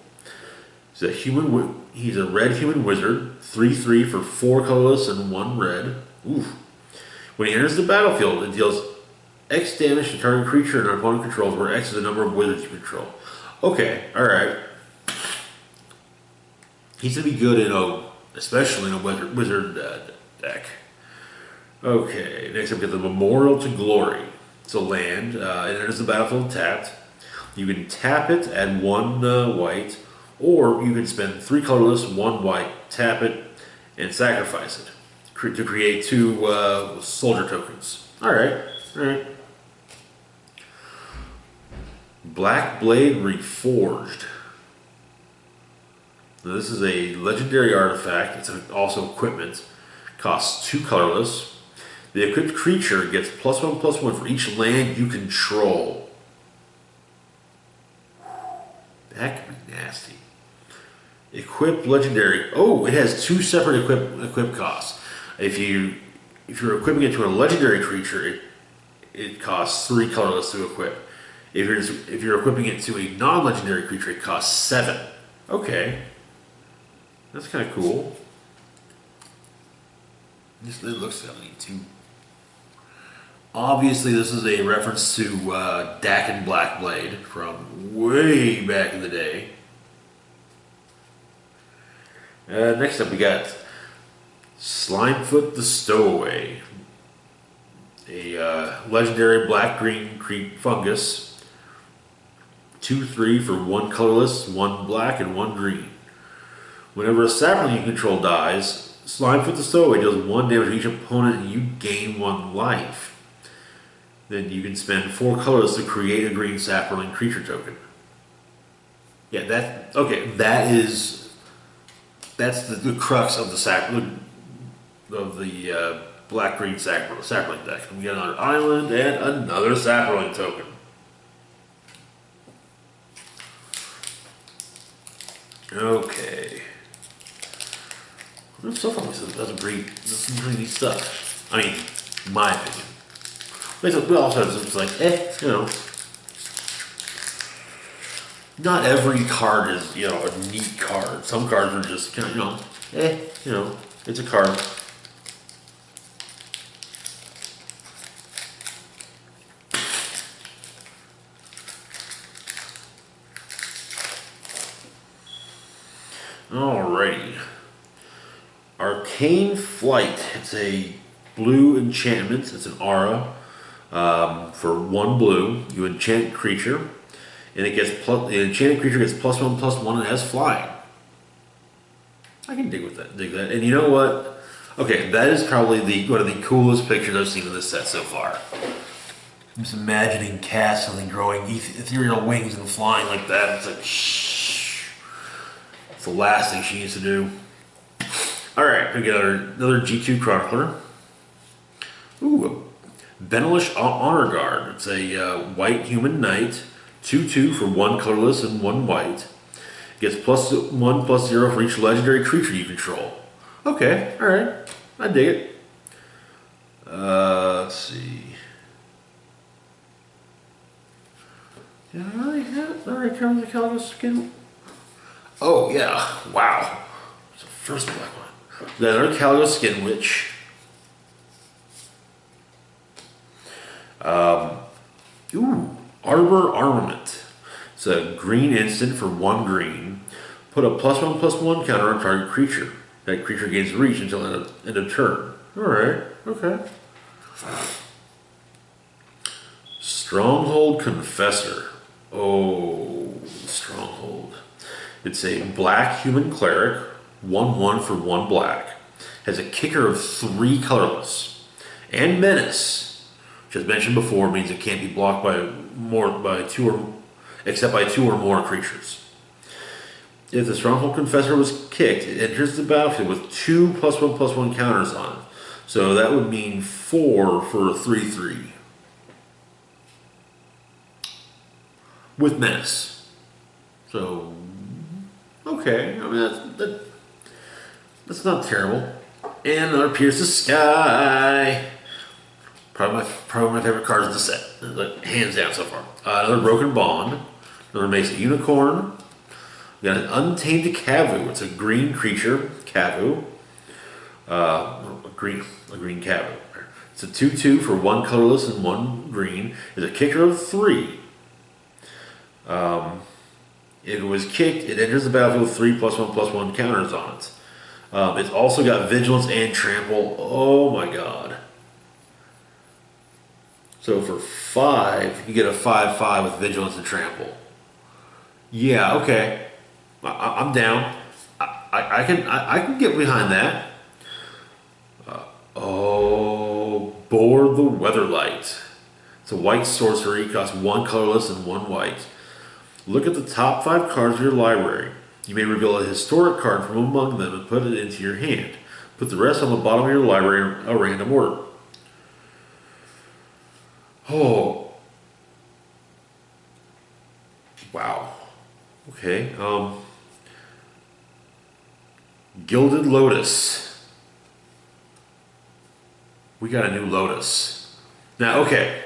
He's a red human wizard. 3/3 for 4 colorless and 1 red. Oof. When he enters the battlefield, it deals X damage to target creature and opponent controls, where X is the number of wizards you control. Okay, all right. He's gonna be good in especially in a wizard deck. Okay, next up we got the Memorial to Glory. It's a land. It enters the battlefield tapped. You can tap it, add 1 white, or you can spend 3 colorless, 1 white, tap it, and sacrifice it to create 2 soldier tokens. All right. Black Blade Reforged. Now, this is a legendary artifact. It's also equipment. Costs 2 colorless. The equipped creature gets +1/+1 for each land you control. That could be nasty. Equipped legendary. Oh, it has 2 separate equip costs. If you're equipping it to a legendary creature, it costs 3 colorless to equip. If you're equipping it to a non-legendary creature, it costs 7. Okay, that's kind of cool. It looks kind of neat too. Obviously, this is a reference to Dakin Blackblade from way back in the day. Next up, we got Slimefoot the Stowaway, a legendary black-green fungus. 2/3 for 1 colorless, 1 black, and 1 green. Whenever a sapling you control dies, Slimefoot the Stowaway deals 1 damage to each opponent and you gain 1 life. Then you can spend 4 colorless to create a green sapling creature token. Yeah, that's the crux of the black-green sapling deck. We got another island and another sapling token. Okay. So far, that's some pretty neat stuff. I mean, in my opinion. We also have some like, not every card is, a neat card. Some cards are just kind of, it's a card. Alrighty. Arcane Flight. It's a blue enchantment. It's an aura. For 1 blue, you enchant creature, and the enchanted creature gets +1/+1 and has flying. I can dig that. And you know what? Okay, that is probably one of the coolest pictures I've seen in this set so far. I'm just imagining Cass suddenly growing ethereal wings and flying like that. It's like, shh. It's the last thing she needs to do. Alright, we got another G2 Chronicler. Ooh, Benelish Honor Guard. It's a white human knight. 2/2 for 1 colorless and 1 white. Gets +1/+0 for each legendary creature you control. Okay, alright. I dig it. Let's see. Did I already cover the Calico Skin? Oh, yeah. Wow. It's the first black one. Then another Calico Skin Witch. Arbor Armament. It's a green instant for 1 green. Put a +1/+1 counter on target creature. That creature gains reach until end of turn. Alright, okay. Stronghold Confessor. Oh, Stronghold. It's a black human cleric, 1/1 for 1 black. Has a kicker of 3 colorless. And Menace, which as mentioned before means it can't be blocked by 2 or except by 2 or more creatures. If the Stronghold Confessor was kicked, it enters the battlefield with 2 +1/+1 counters on it. So that would mean 4 for a 3/3. With Menace. So, okay. I mean, that's not terrible. And another Pierce the Sky. Probably my favorite cards in the set. Hands down so far. Another Broken Bond. Another Mason Unicorn. We got an Untamed Kavu. It's a green creature. Kavu. A green Kavu. It's a 2/2 for 1 colorless and 1 green. It's a kicker of 3. If it was kicked, it enters the battlefield with 3 +1/+1 counters on it. It's also got Vigilance and Trample. Oh my god. So for 5, you get a 5/5 with Vigilance and Trample. Yeah, okay. I'm down. I can get behind that. Board the Weatherlight. It's a white sorcery. It costs 1 colorless and 1 white. Look at the top 5 cards of your library. You may reveal a historic card from among them and put it into your hand. Put the rest on the bottom of your library in a random order. Oh. Wow. Okay. Gilded Lotus. We got a new Lotus. Now, okay.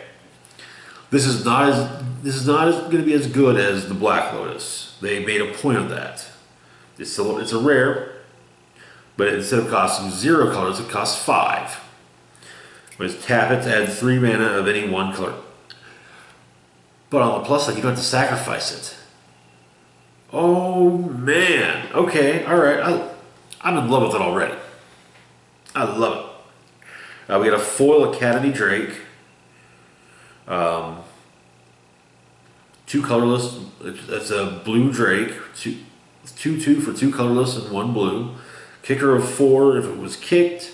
This is not going to be as good as the Black Lotus. They made a point of that. It's a rare, but instead of costing 0 colors, it costs 5. When it's tap it to add 3 mana of any 1 color. But on the plus side, you don't have to sacrifice it. Oh man. Okay. All right. I'm in love with it already. I love it. We got a foil Academy Drake. 2 colorless. That's a blue Drake. 2/2 for 2 colorless and 1 blue. Kicker of 4. If it was kicked,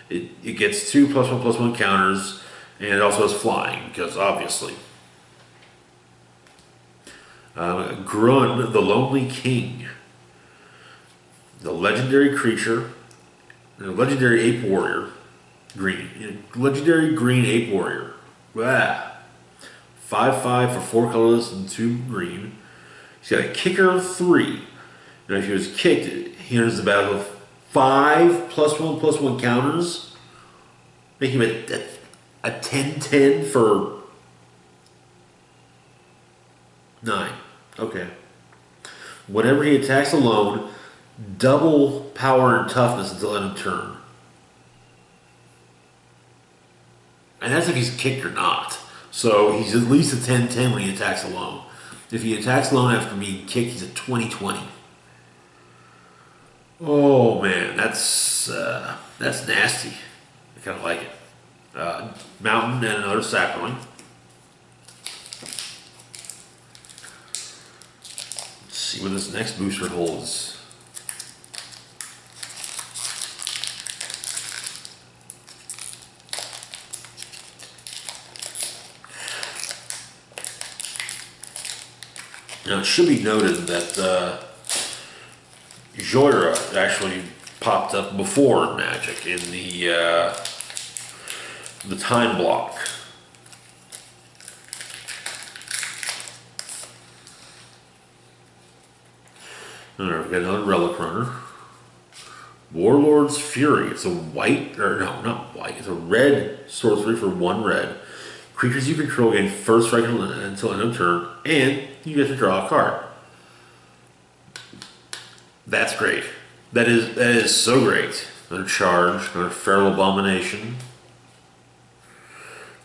it gets 2 +1/+1 counters, and it also has flying because obviously. Grun, the Lonely King. The legendary creature. The legendary ape warrior. Green. Legendary green ape warrior. Blah. 5/5 for 4 colorless and 2 green. He's got a kicker of 3. And if he was kicked, he enters the battle with 5 +1/+1 counters. Making him a 10/10 for 9. Okay. Whenever he attacks alone, double power and toughness until end of turn. And that's if he's kicked or not. So he's at least a 10/10 when he attacks alone. If he attacks alone after being kicked, he's a 20/20. Oh man, that's nasty. I kind of like it. Mountain and another sapling. Let's see what this next booster holds. Now it should be noted that Joyra actually popped up before Magic in the time block. Alright, we've got another Relic Runner. Warlord's Fury. It's a white, or no, not white. It's a red sorcery for 1 red. Creatures you control gain first strike until end of turn, and you get to draw a card. That's great. That is so great. Another Charge, another Feral Abomination,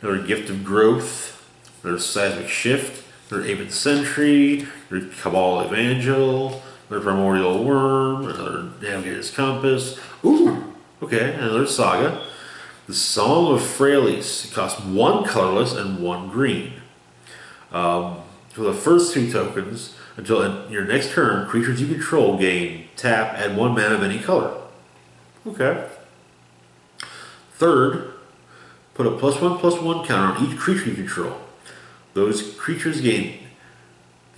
another Gift of Growth, another Seismic Shift, another Aven Sentry, another Cabal Evangel, another Primordial Worm, another Navigator's Compass. Ooh, okay, another Saga. The Song of Frailes. It costs 1 colorless and 1 green. For the first 2 tokens, until your next turn, creatures you control gain tap, add 1 mana of any color. Okay. Third, put a +1/+1 counter on each creature you control. Those creatures gain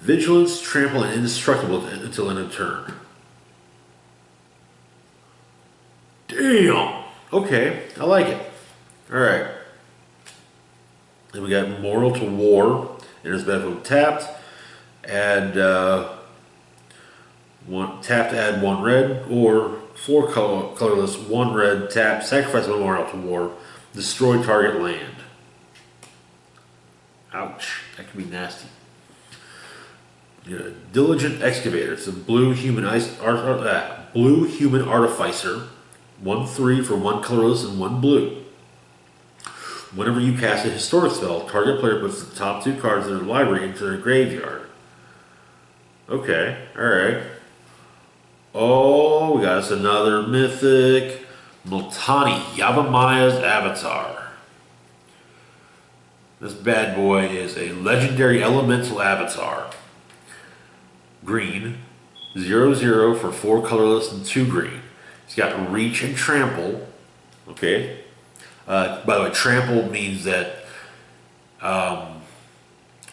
Vigilance, trample, and indestructible until end of turn. Damn! Okay, I like it. Alright. Then we got Memorial to War. Enters battlefield tapped. Add tap to add 1 red, or 4 colorless, 1 red, tap, sacrifice Memorial to War, destroy target land. Ouch, that can be nasty. Diligent Excavator. It's a blue human artificer. 1/3 for 1 colorless and 1 blue. Whenever you cast a historic spell, target player puts the top 2 cards in their library into their graveyard. Okay, alright. Oh, we got us another mythic. Multani, Yavamaya's Avatar. This bad boy is a legendary elemental avatar. Green, 0/0 for 4 colorless and 2 green. He's got reach and trample. Okay. By the way, trample means that,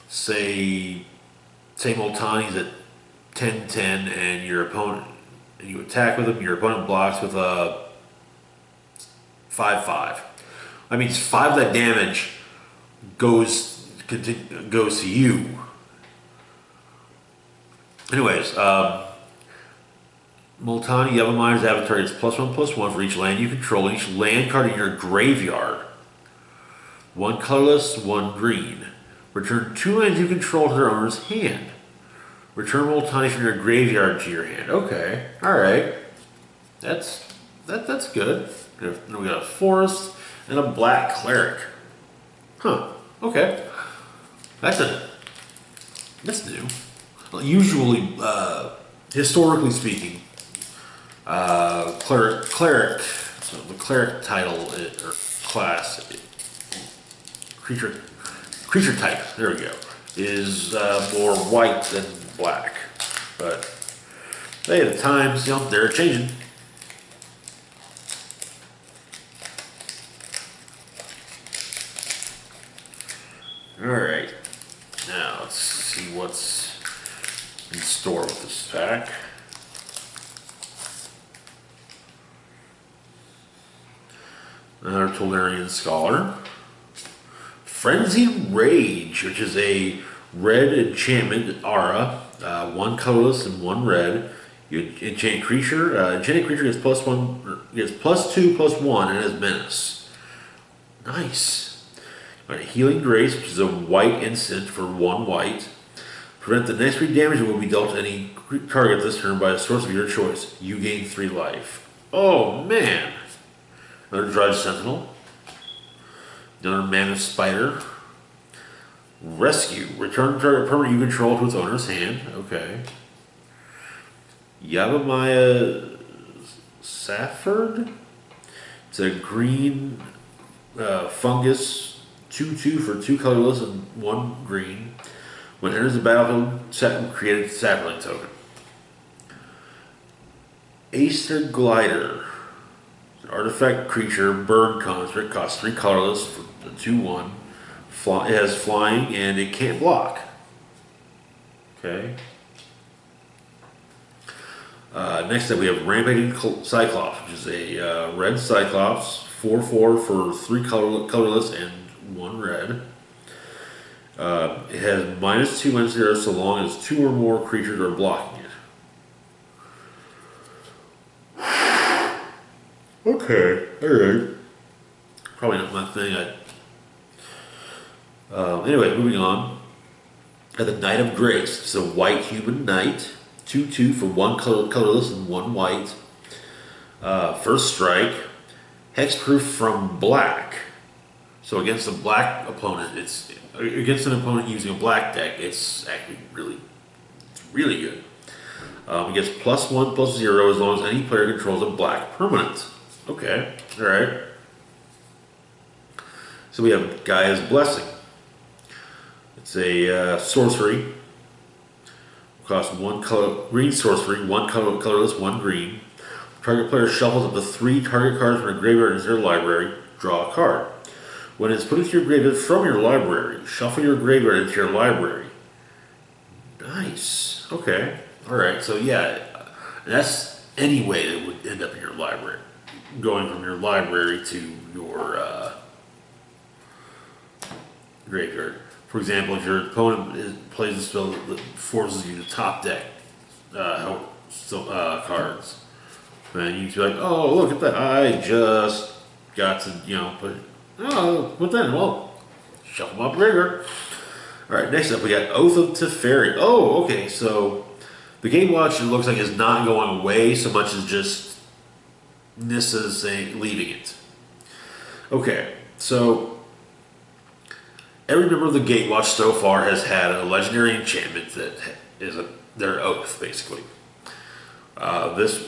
say Multani's at 10/10 and your opponent, and you attack with him, your opponent blocks with a 5/5. That means 5 of that damage goes to you. Anyways, Multani Yavamaya's Avatar gets +1/+1 for each land you control. Each land card in your graveyard. 1 colorless, 1 green. Return 2 lands you control to their owner's hand. Return Multani from your graveyard to your hand. Okay, alright. That's good. Then we got a forest and a black cleric. Huh, okay. That's new. Well, usually, historically speaking, cleric, so the cleric title or class, creature type, there we go, is more white than black. But hey, the times, they're changing. Alright, now let's see what's in store with this pack. Another Dominarian Scholar. Frenzied Rage, which is a red enchantment aura. 1 colorless and 1 red. You enchant creature. Enchanted creature gets +2/+1 and has menace. Nice. Right, Healing Grace, which is a white instant for 1 white. Prevent the next 3 damage that will be dealt to any target this turn by a source of your choice. You gain 3 life. Oh man! Another Dried Sentinel. Another Mammoth Spider. Rescue. Return target permanent you control to its owner's hand. Okay. Yavamaya Safford. It's a green fungus. 2/2 for 2 colorless and 1 green. When it enters the battlefield, create a sapling token. Acer Glider. An artifact creature, burn construct, costs 3 colorless for the 2/1. It has flying and it can't block. Okay. Next up we have Rampaging Cyclops, which is a red Cyclops, 4/4 for 3 colorless and 1 red. It has -2/-0 so long as 2 or more creatures are blocking it. Okay, alright. Probably not my thing. Anyway, moving on. The Knight of Grace. It's a white human knight. 2/2 for 1 colorless and 1 white. First strike. Hexproof from black. So against a black opponent, against an opponent using a black deck, it's actually really good. It gets +1/+0 as long as any player controls a black permanent. Okay, alright. So we have Gaia's Blessing. It's a sorcery. Costs 1 green sorcery, 1 colorless, 1 green. Target player shuffles up to 3 target cards from a graveyard into their library. Draw a card. When it's put into your graveyard from your library, shuffle your graveyard into your library. Nice. nice. Okay. All right. So yeah, that's any way that would end up in your library, going from your library to your graveyard. For example, if your opponent plays a spell that forces you to top deck cards, then you'd be like, "Oh, look at that! I just got to, put that in. Well, shuffle them up rigor." All right, next up we got Oath of Teferi. Oh, okay, so the Gatewatch, it looks like, is not going away so much as just Nissa saying leaving it. Okay, so every member of the Gatewatch so far has had a legendary enchantment that is their oath, basically. This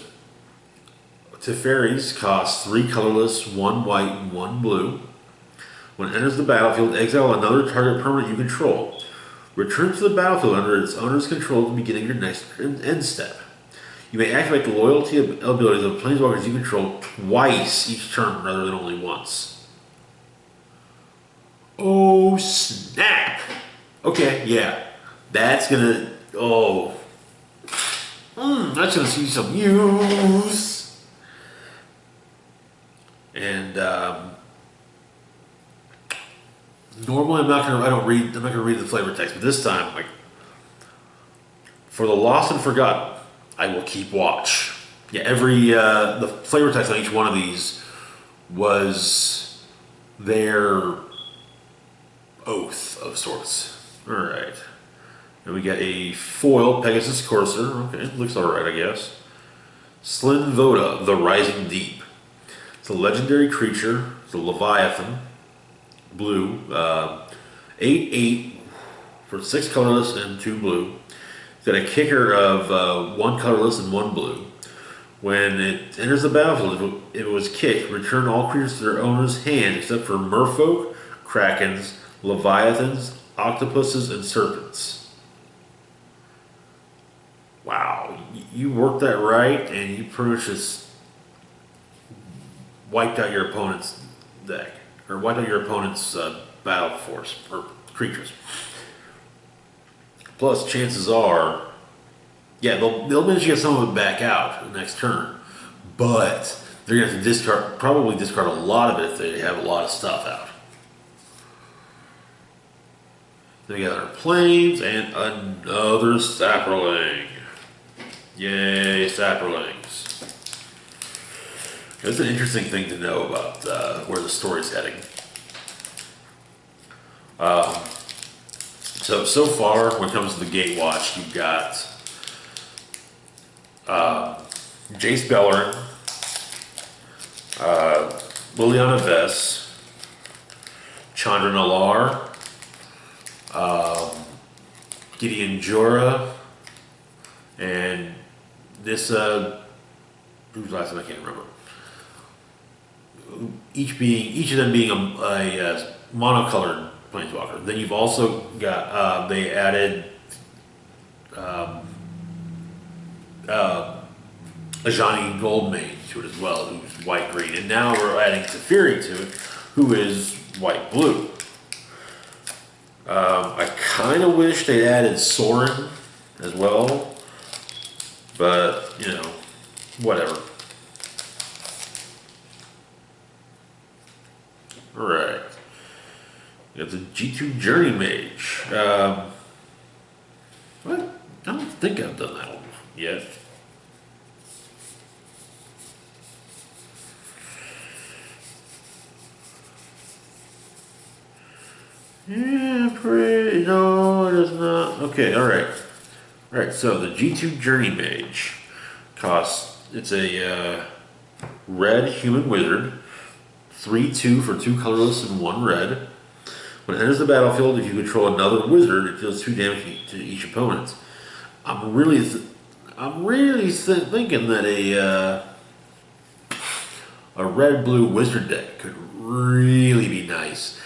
Teferi's costs 3 colorless, 1 white, and 1 blue. When it enters the battlefield, exile another target permanent you control. Return to the battlefield under its owner's control at the beginning of your next end step. You may activate the loyalty abilities of planeswalkers you control twice each turn rather than only once. Oh, snap! Okay, yeah. That's gonna... Oh. That's gonna see some use. And, normally I'm not gonna read the flavor text, but this time, like, for the lost and forgotten, I will keep watch. Yeah, the flavor text on each one of these was their oath of sorts. Alright. And we got a foil Pegasus Courser. Okay, looks alright, I guess. Slyn Voda, the Rising Deep. It's a legendary creature. It's a Leviathan. Blue. 8/8 for 6 colorless and 2 blue. It's got a kicker of 1 colorless and 1 blue. When it enters the battlefield, if it was kicked, return all creatures to their owner's hand except for merfolk, krakens, leviathans, octopuses, and serpents. Wow, you worked that right, and you pretty much just wiped out your opponent's deck, or wiped out your opponent's battle force or creatures. Plus, chances are, yeah, they'll manage to get some of it back out the next turn, but they're going to have to probably discard a lot of it if they have a lot of stuff out. Then we got our planes and another Saproling. Yay, Saprolings. That's an interesting thing to know about where the story's heading. So far, when it comes to the Gatewatch, you've got Jace Bellerin, Liliana Vess, Chandra Nalaar, Gideon Jura, and this, whose last name I can't remember. Each of them being a monocolored planeswalker. Then you've also got, they added Ajani Goldmane to it as well, who's white-green. And now we're adding Teferi to it, who is white-blue. I kind of wish they added Sorin as well, but, whatever. Alright. We got the G2 Journey Mage. What? I don't think I've done that one yet. Yeah, no, it is not. Okay, alright. Alright, so the G2 Journey Mage it's a red human wizard, 3/2 for 2 colorless and 1 red. When it enters the battlefield, if you control another wizard, it deals 2 damage to each opponent. I'm really thinking that a red-blue wizard deck could really be nice.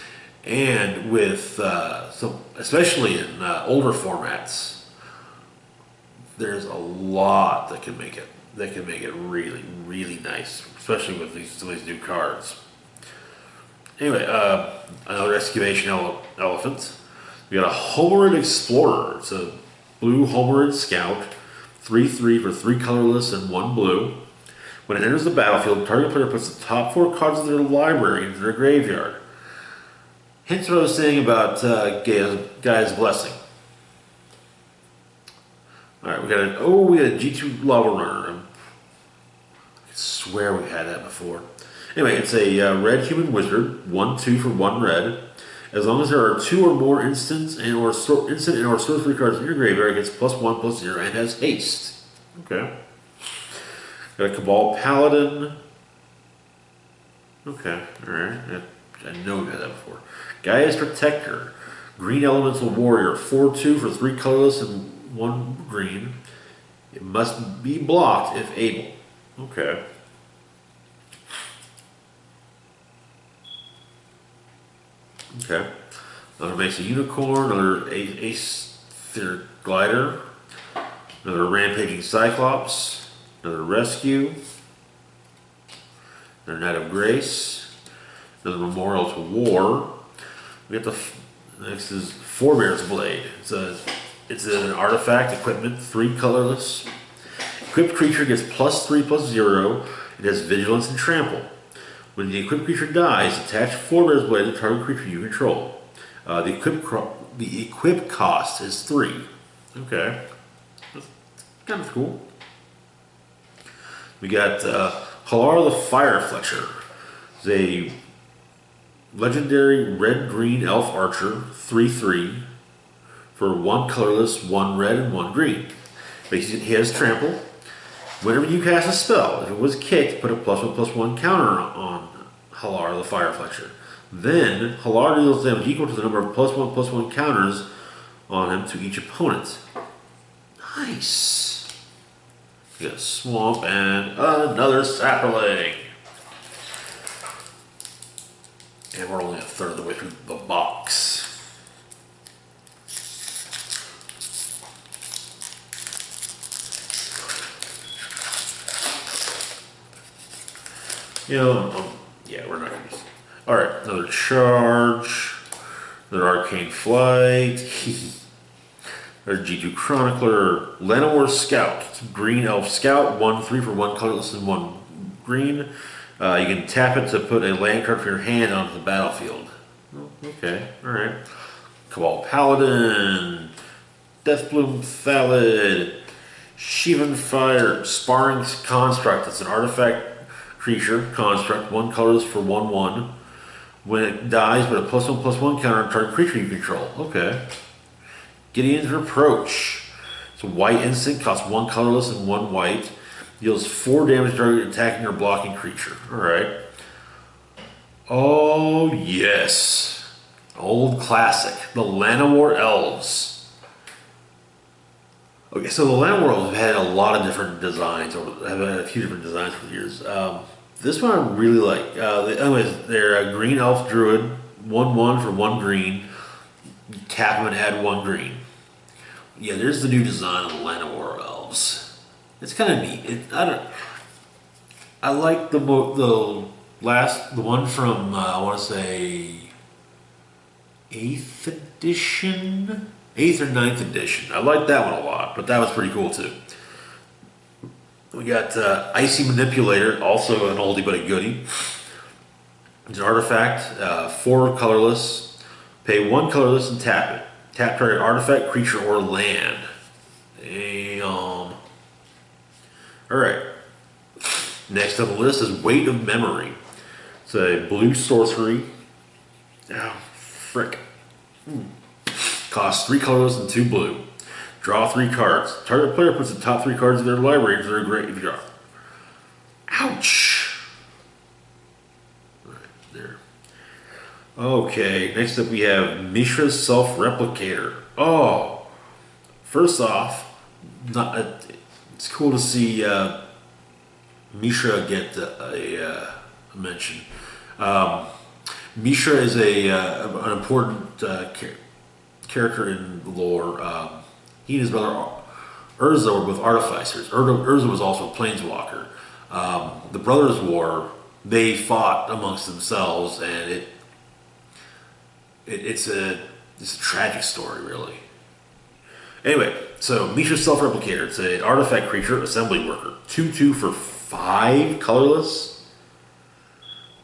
And with especially in older formats, there's a lot that can make it really, really nice, especially with some of these new cards. Anyway, another excavation elephant. We got a Homeward Explorer. It's a blue Homerid Scout, 3/3 for 3 colorless and 1 blue. When it enters the battlefield, the target player puts the top 4 cards of their library into their graveyard. Hence what I was saying about Gaia's Blessing. Alright, we got a G2 Lava Runner. I swear we've had that before. Anyway, it's a red human wizard, 1/2 for 1 red. As long as there are 2 or more instant and or sorcery cards in your graveyard, it gets +1/+0 and has haste. Okay. Got a Cabal Paladin. Okay, alright. I know we've had that before. Gaia's Protector, green elemental warrior, 4/2 for 3 colorless and 1 green. It must be blocked if able. Okay. Okay. Another Mesa Unicorn, another Aether Glider, another Rampaging Cyclops, another Rescue, another Knight of Grace, another Memorial to War. We got next is Forebear's Blade. It's an artifact equipment, 3 colorless. Equipped creature gets +3/+0. It has Vigilance and Trample. When the equipped creature dies, attach Forebear's Blade to the target creature you control. The equip cost is 3. Okay. That's kind of cool. We got Halar the Fire Fletcher. It's a legendary red-green elf archer, 3/3 for 1 colorless, 1 red, and 1 green. Basically, he has Trample. Whenever you cast a spell, if it was kicked, put a +1/+1 counter on Halar the Fire Fletcher. Then, Halar deals damage equal to the number of +1/+1 counters on him to each opponent. Nice! We got a Swamp and another Sapperling. And we're only a third of the way through the box. Yeah, we're not going to use it. Alright, another Charge, another Arcane Flight, another G2 Chronicler, Llanowar Scout, it's a green elf scout, 1/3 for 1 colorless and 1 green. You can tap it to put a land card from your hand onto the battlefield. Okay, alright. Cabal Paladin, Deathbloom Thallid, Shivan Fire, Sparring Construct, it's an artifact creature, construct, 1 colorless for 1/1. When it dies, put a +1/+1 counter on target creature you control. Okay. Gideon's Reproach. It's a white instant, costs 1 colorless and 1 white. Deals 4 damage to target attacking or blocking creature. Alright. Oh, yes. Old classic. The Llanowar Elves. Okay, so the Llanowar Elves have had a lot of different designs, or have had a few different designs for the years. This one I really like. Anyways, they're a green elf druid, 1/1 for 1 green. You tap them and add 1 green. Yeah, there's the new design of the Llanowar Elves. It's kind of neat. I like the one from I want to say 8th edition, 8th or 9th edition. I like that one a lot, but that was pretty cool too. We got Icy Manipulator, also an oldie but a goodie. It's an artifact, 4 colorless. Pay 1 colorless and tap it. Tap target artifact, creature, or land. Damn. Alright. Next on the list is Weight of Memory. It's a blue sorcery. Oh, frick. Costs 3 colorless and 2 blue. Draw 3 cards. Target player puts the top 3 cards of their library into their graveyard. Ouch! Right there. Okay, next up we have Mishra's Self-Replicator. Oh! First off, it's cool to see Mishra get a mention. Mishra is an important character in the lore. He and his brother Urza were both artificers. Urza was also a planeswalker. The Brothers' War, they fought amongst themselves, and it's a tragic story, really. Anyway, so Misha Self-Replicator. It's an artifact creature, assembly worker. 2/2 for 5, colorless.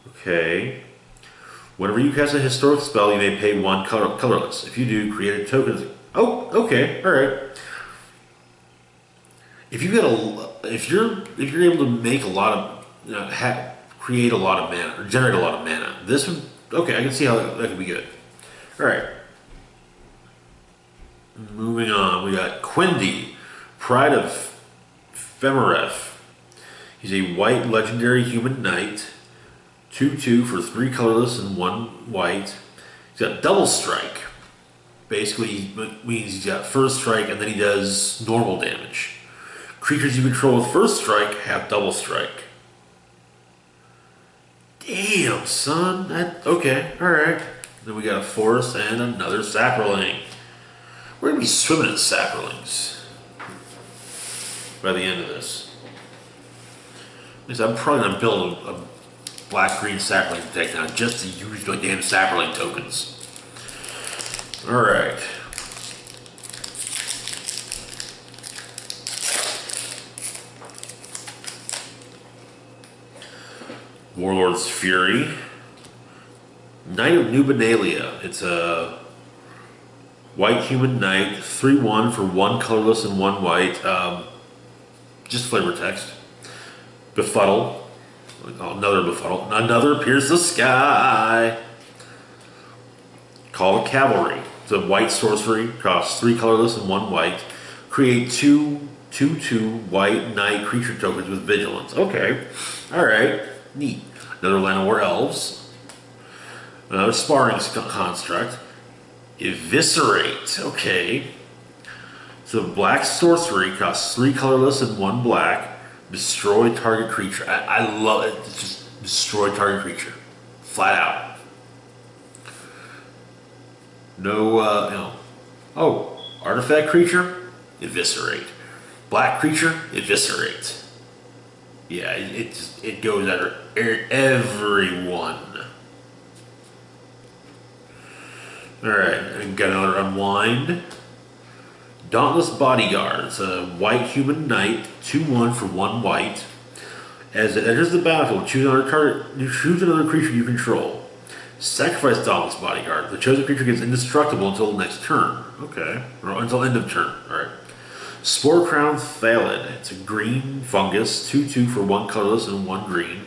Okay. Whenever you cast a historic spell, you may pay 1 colorless. If you do, create a token. Oh, okay, all right. If you get if you're able to make a lot of, create a lot of mana or generate a lot of mana, this would, okay. I can see how that could be good. All right. Moving on, we got Quendi, Pride of Femeref. He's a white legendary human knight. 2/2 for 3 colorless and 1 white. He's got double strike. Basically means he's got first strike and then he does normal damage. Creatures you control with first strike have double strike. Damn, son. Okay, alright. Then we got a forest and another sapperling. We're going to be swimming in sapperlings by the end of this. I'm probably going to build a black-green sapperling deck now just to use my damn sapperling tokens. Alright. Warlord's Fury. Knight of Dominaria. It's a white human knight, 3/1 for 1 colorless and 1 white. Just flavor text. Befuddle. Oh, another Befuddle. Another Pierce the Sky. Call of Cavalry. It's a white sorcery. Costs 3 colorless and 1 white. Create 2/2 white knight creature tokens with vigilance. Okay. Alright. Neat. Another Land of War Elves. Another Sparring Construct. Eviscerate. Okay. So black sorcery costs 3 colorless and 1 black. Destroy target creature. I love it. It's just destroy target creature. Flat out. No, Oh, artifact creature? Eviscerate. Black creature? Eviscerate. Yeah, it goes after everyone. Alright, and got another Unwind. Dauntless Bodyguard. It's a white human knight, 2/1 for 1 white. As it enters the battlefield, choose another creature you control. Sacrifice Dauntless Bodyguard. The chosen creature gets indestructible until next turn. Okay. Or until end of turn. Alright. Spore Crown Thalid. It's a green fungus, 2/2 for 1 colorless and 1 green.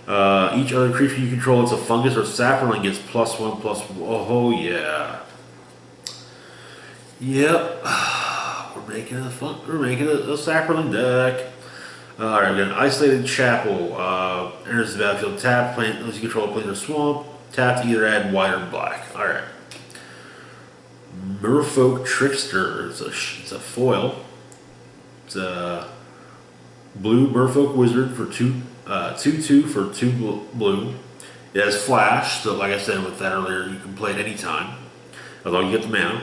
Each other creature you control, it's a fungus or sapperling, gets +1/+1. Oh yeah. Yep. We're making a sapperling deck. Alright, we got an Isolated Chapel. Enters the battlefield, tap, plant, unless you control a plant or swamp. Tap to either add white or black. Alright. Merfolk Trickster. It's a foil. It's a blue Merfolk Wizard for 2/2 for 2 blue. It has flash, so like I said with that earlier, you can play it anytime, although you get the mana.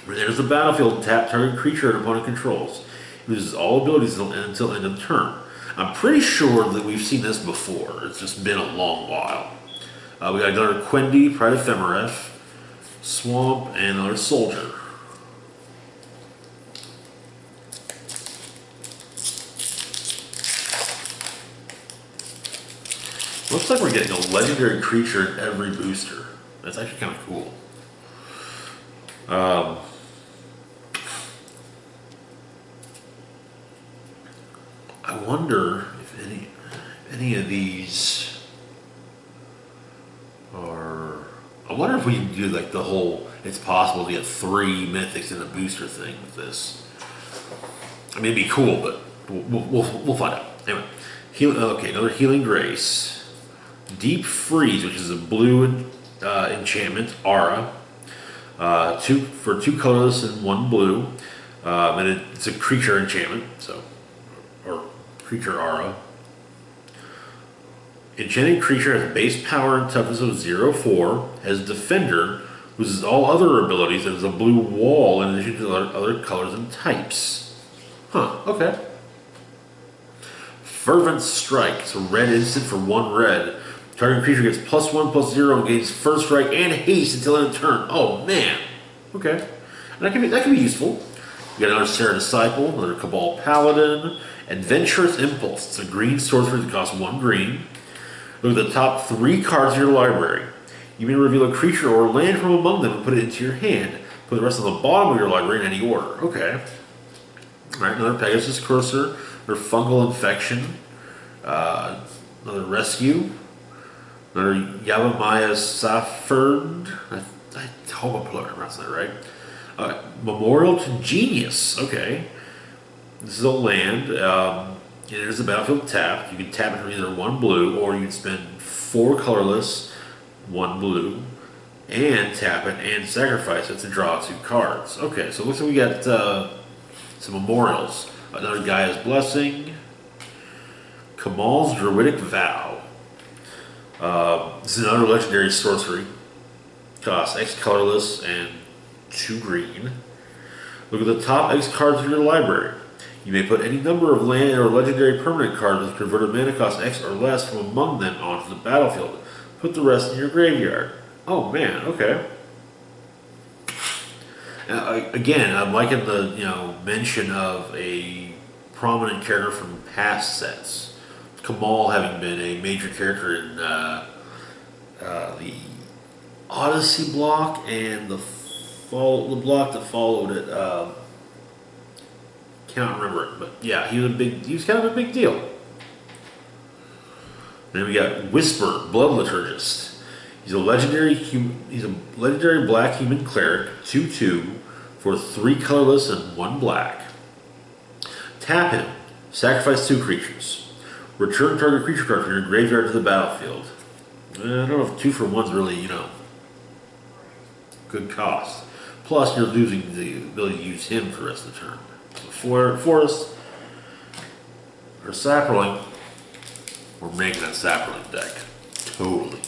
When it enters the battlefield, tap target creature an opponent controls. It uses all abilities until end of turn. I'm pretty sure that we've seen this before. It's just been a long while. We got another Quendi, Pride of Femeref, Swamp, and another Soldier. Looks like we're getting a legendary creature in every booster. That's actually kind of cool. I wonder if any of these are. I wonder if we can do like the whole. It's possible to get 3 mythics in a booster thing with this. I mean, it'd be cool, but we'll find out. Anyway, okay, another Healing Grace. Deep Freeze, which is a blue enchantment, aura. 2 for 2 colorless and 1 blue. And it's a creature enchantment, or creature aura. Enchanted creature has base power and toughness of 0/4. Has Defender, loses all other abilities, and has a blue wall in addition to other colors and types. Huh, okay. Fervent Strike. It's a red instant for 1 red. Target creature gets +1/+0 and gains first strike and haste until end of turn. Oh man. Okay. That can be useful. got another Sarah Disciple, another Cabal Paladin, Adventurous Impulse. It's a green sorcery that costs 1 green. Look at the top 3 cards of your library. You may reveal a creature or land from among them and put it into your hand. Put the rest on the bottom of your library in any order. Okay. Alright, another Pegasus Cursor, another Fungal Infection, another Rescue, another Yavimaya Safford. I hope I'm pronouncing that right. Memorial to Genius. Okay. This is a land. It is a battlefield tapped. You can tap it for either 1 blue, or you can spend 4 colorless, 1 blue, and tap it and sacrifice it to draw 2 cards. Okay, so it looks like we got some memorials. Another Gaia's Blessing, Kamal's Druidic Vow. This is another legendary sorcery. Costs X colorless and 2 green. Look at the top X cards of your library. You may put any number of land or legendary permanent cards with converted mana cost X or less from among them onto the battlefield. Put the rest in your graveyard. Oh man, okay. Again, I'm liking the mention of a prominent character from past sets. Kamal having been a major character in the Odyssey block and the block that followed it. Can't remember it, but yeah, he was kind of a big deal. Then we got Whisper, Blood Liturgist. He's a legendary black human cleric, 2/2 for 3 colorless and 1 black. Tap him, sacrifice 2 creatures. Return target creature card from your graveyard to the battlefield. I don't know if 2 for 1's really, good cost. Plus, you're losing the ability to use him for the rest of the turn. Forest or Sapperling, we're making a Sapperling deck. Totally.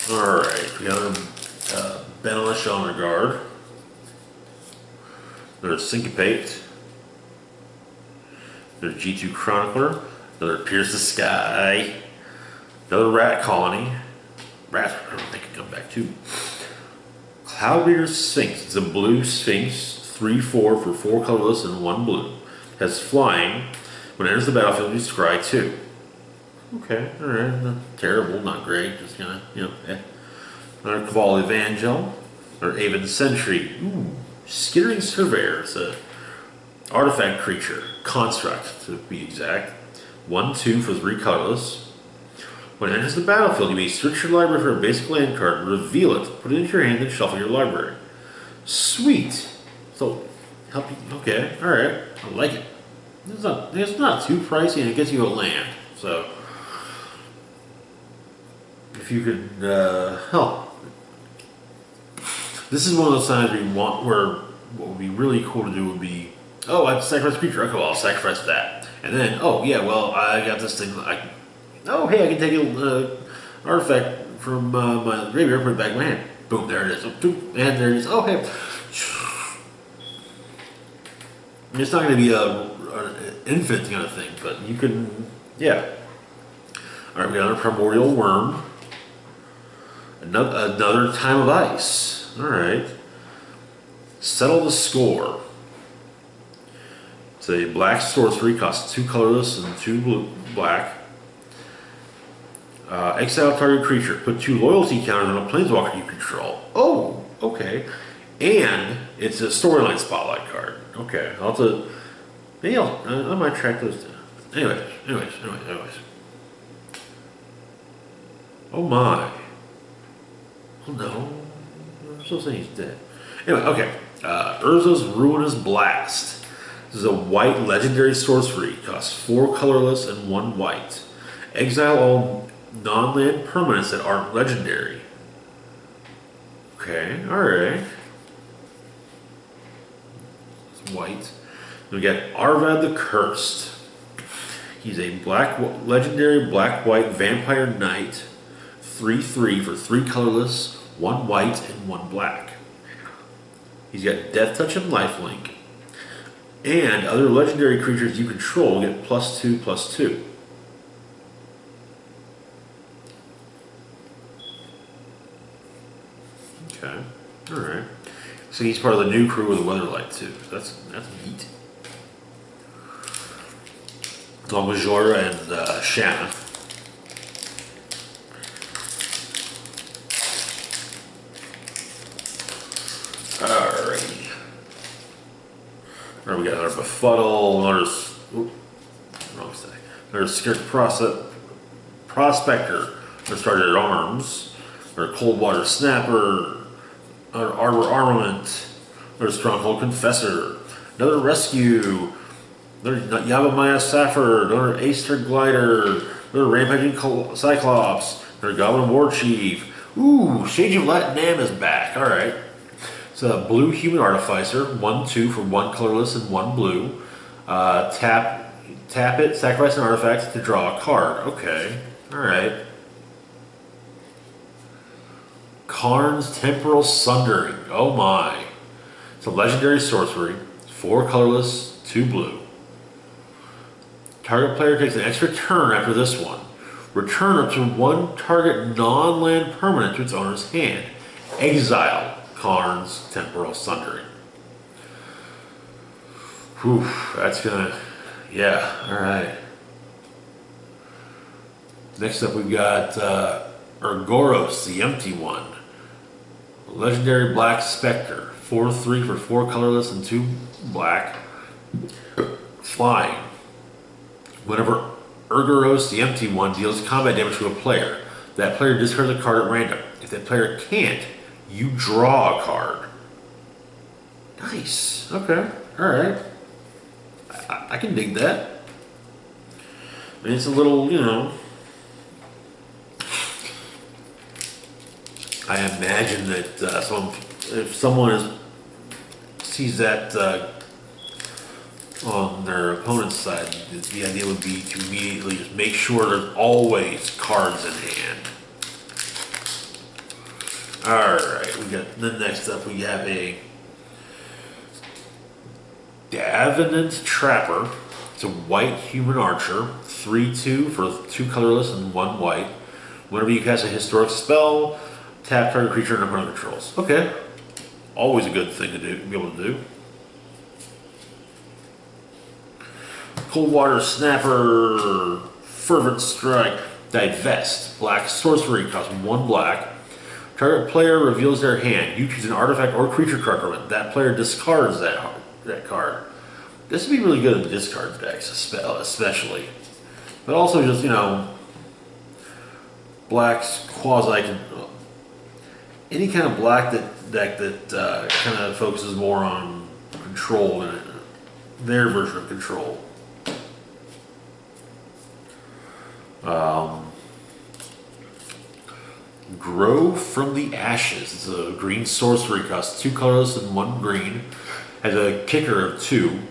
Alright, we got another Benelish on our guard. Another Syncopate. Another G2 Chronicler. Another Pierce the Sky. Another Rat Colony. Rats, I don't think can come back too. Cloudbeater Sphinx. It's a blue Sphinx, 3/4 for 4 colorless and 1 blue. Has flying. When it enters the battlefield, you scry 2. Okay, alright, not terrible, not great, just kinda, Another Cabal Evangel, or Aven Sentry. Ooh, Skittering Surveyor. It's a artifact creature, construct to be exact. 1/2 for 3 colorless. When it enters the battlefield, you may search your library for a basic land card, reveal it, put it into your hand, and shuffle your library. Sweet! So, help you, okay, alright, I like it. It's not too pricey, and it gets you a land, so. If you could, this is one of those times where what would be really cool to do would be, oh, I have to sacrifice a creature, okay, well, I'll sacrifice that. And then, oh, yeah, well, I got this thing, oh, hey, I can take an artifact from my graveyard, put it back in my hand. Boom, there it is. And there it is. Oh, hey. It's not going to be an infant kind of thing, but you can, yeah. All right, we got another Primordial Worm. Another Time of Ice. All right. Settle the Score. It's a black sorcery, costs 2 colorless and 2 blue, black. Exile target creature. Put 2 loyalty counters on a planeswalker you control. Oh, okay. And it's a storyline spotlight card. Okay, I'll have to. Maybe I might track those down. Anyways. Oh my. Oh no. I'm still saying he's dead. Anyway, okay. Urza's Ruinous Blast. This is a white legendary sorcery. Costs 4 colorless and 1 white. Exile all non-land permanents that aren't legendary. Okay, alright. It's white. Then we got Arvad the Cursed. He's a legendary black-white vampire knight. 3/3 for 3 colorless, 1 white, and 1 black. He's got Death Touch and Lifelink. And other legendary creatures you control get +2/+2. So he's part of the new crew with the Weatherlight too. That's neat. Majora and Shanna. Alrighty. Alright, we got our Befuddle, wrong side. There's Scared Prospector, there's Sergeant at Arms, there's Coldwater Snapper, our Arbor Armament, there's Stronghold Confessor, another Rescue, there's Yavimaya Sapphire, another Acer Glider, another Rampaging Cyclops, there's Goblin War Chief. Ooh, Shades of Latinam is back, alright. It's a Blue Human Artificer, 1/2 for 1 colorless and 1 blue. Tap it, sacrifice an artifact to draw a card. Okay, alright. Karn's Temporal Sundering. Oh my. It's a legendary sorcery. 4 colorless, 2 blue. Target player takes an extra turn after this one. Return up to 1 target non-land permanent to its owner's hand. Exile Karn's Temporal Sundering. Whew, that's gonna, yeah, alright. Next up we've got Urgoros, the Empty One. Legendary Black Spectre. 4/3 for 4 colorless and 2 black. Flying. Whenever Urgoros, the Empty One, deals combat damage to a player, that player discards a card at random. If that player can't, you draw a card. Nice. Okay. Alright. I can dig that. I mean, it's a little, you know. I imagine that if someone sees that on their opponent's side, the idea would be to immediately just make sure there's always cards in hand. Alright, we got, then next up we have a Davenant Trapper. It's a white human archer, 3/2 for 2 colorless and 1 white. Whenever you cast a historic spell, tap target creature and opponent controls. Okay. Always a good thing to do, be able to do. Coldwater Snapper, Fervent Strike, Divest. Black sorcery, costs 1 black. Target player reveals their hand. You choose an artifact or creature card from it. That player discards that card. This would be really good in discard decks, especially. But also just, you know, black's quasi, any kind of black deck that kind of focuses more on control and their version of control. Grow from the Ashes. It's a green sorcery, costs 2 colorless and 1 green. Has a kicker of 2.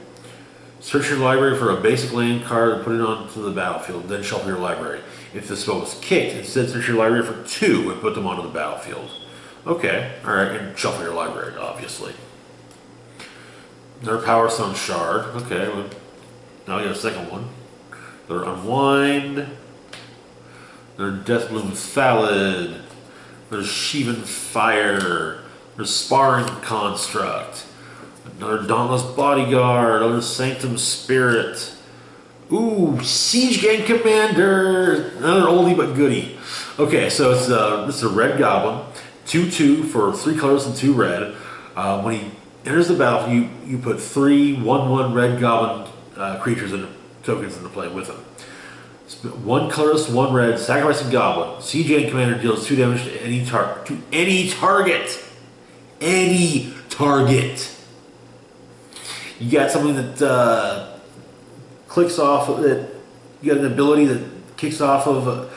Search your library for a basic land card and put it onto the battlefield, then shuffle your library. If the spell was kicked, instead search your library for 2 and put them onto the battlefield. Okay, alright, and shuffle your library, obviously. Another Power Stone Shard. Okay, well, now we got a second one. Another Unwind. Another Deathbloom Thallid. There's Sheevan Fire. There's Sparring Construct. Another Dauntless Bodyguard. Another Sanctum Spirit. Ooh, Siege Gang Commander. Another oldie but goodie. Okay, so it's this is a red goblin. 2/2 for 3 colors and 2 red. When he enters the battle, you put 3 1/1 red goblin creatures and tokens into play with him. 1 colorless, 1 red, sacrifice a goblin. Siege Gang Commander deals 2 damage to any target. Any target. You got something that clicks off. That you got an ability that kicks off of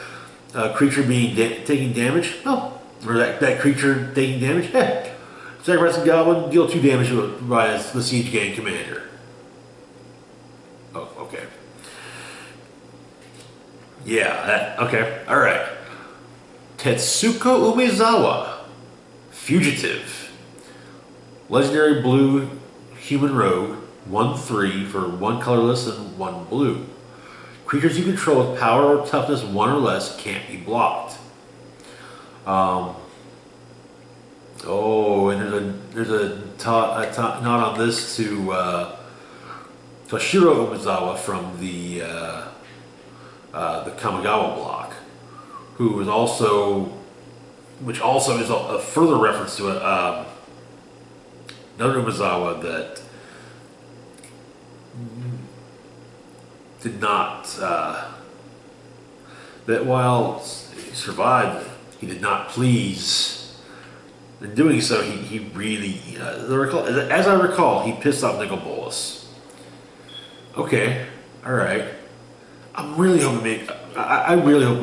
a creature being taking damage. Oh, or that creature taking damage. Yeah. Sacrifice a goblin, deal 2 damage by the Siege Gang Commander. Oh, okay. Yeah, okay, alright. Tetsuko Umezawa, Fugitive. Legendary blue human rogue, 1/3 for 1 colorless and 1 blue. Creatures you control with power or toughness 1 or less can't be blocked. Oh, and nod on this to Toshiro Umezawa from the Kamigawa block, who is also, which also is a further reference to another Umezawa that did not, that while he survived, he did not please. In doing so, he really, as I recall, he pissed off Nicol Bolas. Okay, all right. I'm really hoping I really hope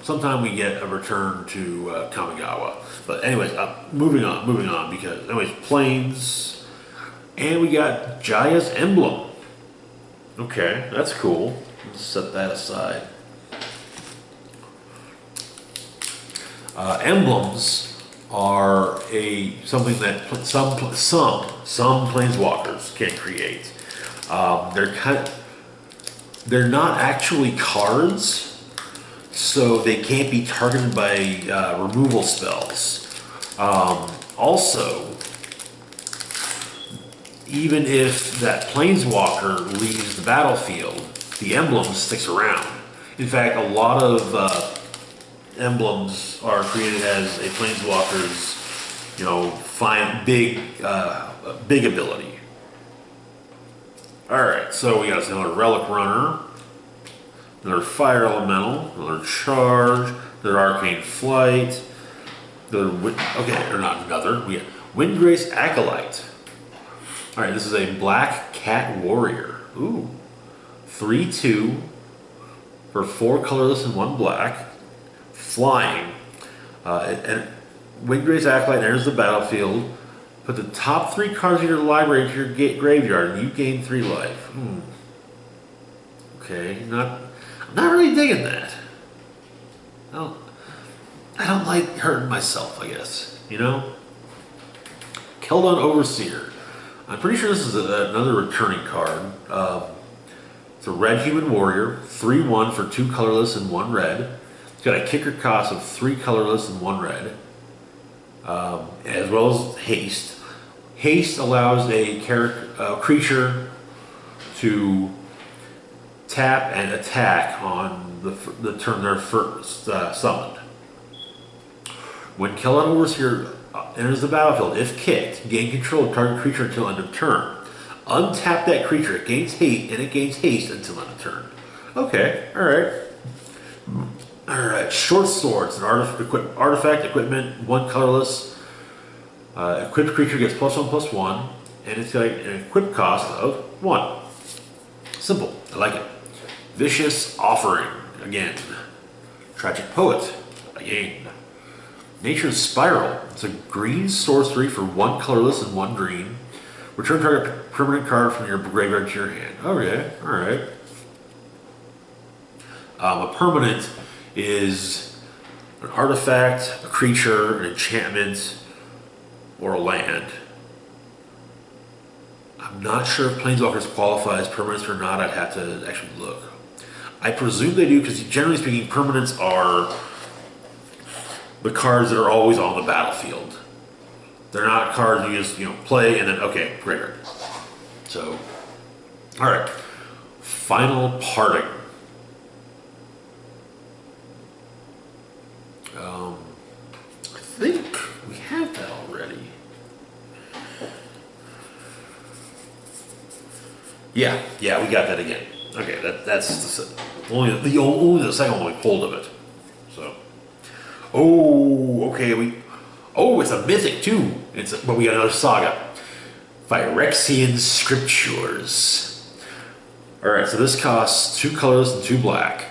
sometime we get a return to Kamigawa. But anyways, moving on because anyways, planes, and we got Jaya's emblem. Okay, that's cool. Let's set that aside. Emblems are something that some planeswalkers can create. They're not actually cards, so they can't be targeted by removal spells. Also, even if that planeswalker leaves the battlefield, the emblem sticks around. In fact, a lot of emblems are created as a planeswalker's, big ability. Alright, so we got another Relic Runner, another Fire Elemental, another Charge, another Arcane Flight, we got Windgrace Acolyte. Alright, this is a Black Cat Warrior. Ooh. 3/2 for 4 colorless and 1 black. Flying. And Windgrace Acolyte enters the battlefild. Put the top 3 cards of your library into your graveyard, and you gain 3 life. Okay, I'm not really digging that. I don't like hurting myself, I guess. Keldon Overseer. I'm pretty sure this is another returning card. It's a red human warrior, 3/1 for 2 colorless and 1 red. It's got a kicker cost of 3 colorless and 1 red, as well as haste. Haste allows a creature to tap and attack on the turn they're first summoned. When Keldon Overseer enters the battlefield, if kicked, gain control of target creature until end of turn. Untap that creature, it gains haste, and it gains haste until end of turn. Okay, alright. Short Swords, an artifact, equipment, 1 colorless. Equipped creature gets +1/+1, and it's got an equip cost of 1. Simple, I like it. Vicious Offering, again. Tragic Poet, again. Nature's Spiral, it's a green sorcery for 1 colorless and 1 green. Return target permanent card from your graveyard to your hand. Okay, alright. A permanent is an artifact, a creature, an enchantment, or a land. I'm not sure if Planeswalkers qualify as permanents or not. I'd have to actually look. I presume they do because generally speaking, permanents are the cards that are always on the battlefield. They're not cards you just play and then okay, great. So, all right, Final Parting. I think we have that already. Yeah, we got that again. Okay, that's only the second one we pulled of it. So, okay, it's a mythic too. But we got another saga. Phyrexian Scriptures. Alright, so this costs 2 colorless and 2 black.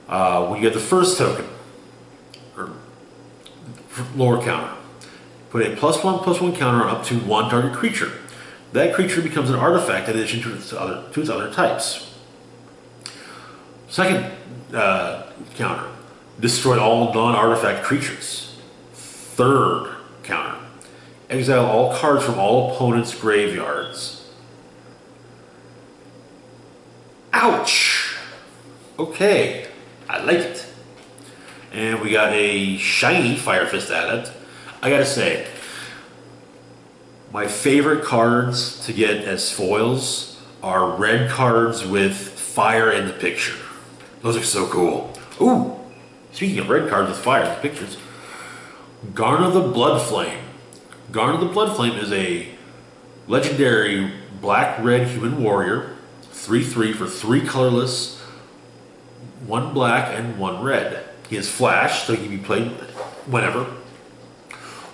When you get the first token, or lower counter, put a +1/+1 counter on up to 1 target creature. That creature becomes an artifact in addition to its other types. Second counter, destroy all non-artifact creatures. Third counter, exile all cards from all opponents' graveyards. Ouch! Okay, I like it. And we got a shiny Fire Fist Adept, I gotta say, my favorite cards to get as foils are red cards with fire in the picture. Those are so cool. Ooh, speaking of red cards with fire in the pictures, Garner the Bloodflame. Garner the Bloodflame is a legendary black-red human warrior, 3/3 for 3 colorless, 1 black and 1 red. He has flash, so he can be played whenever.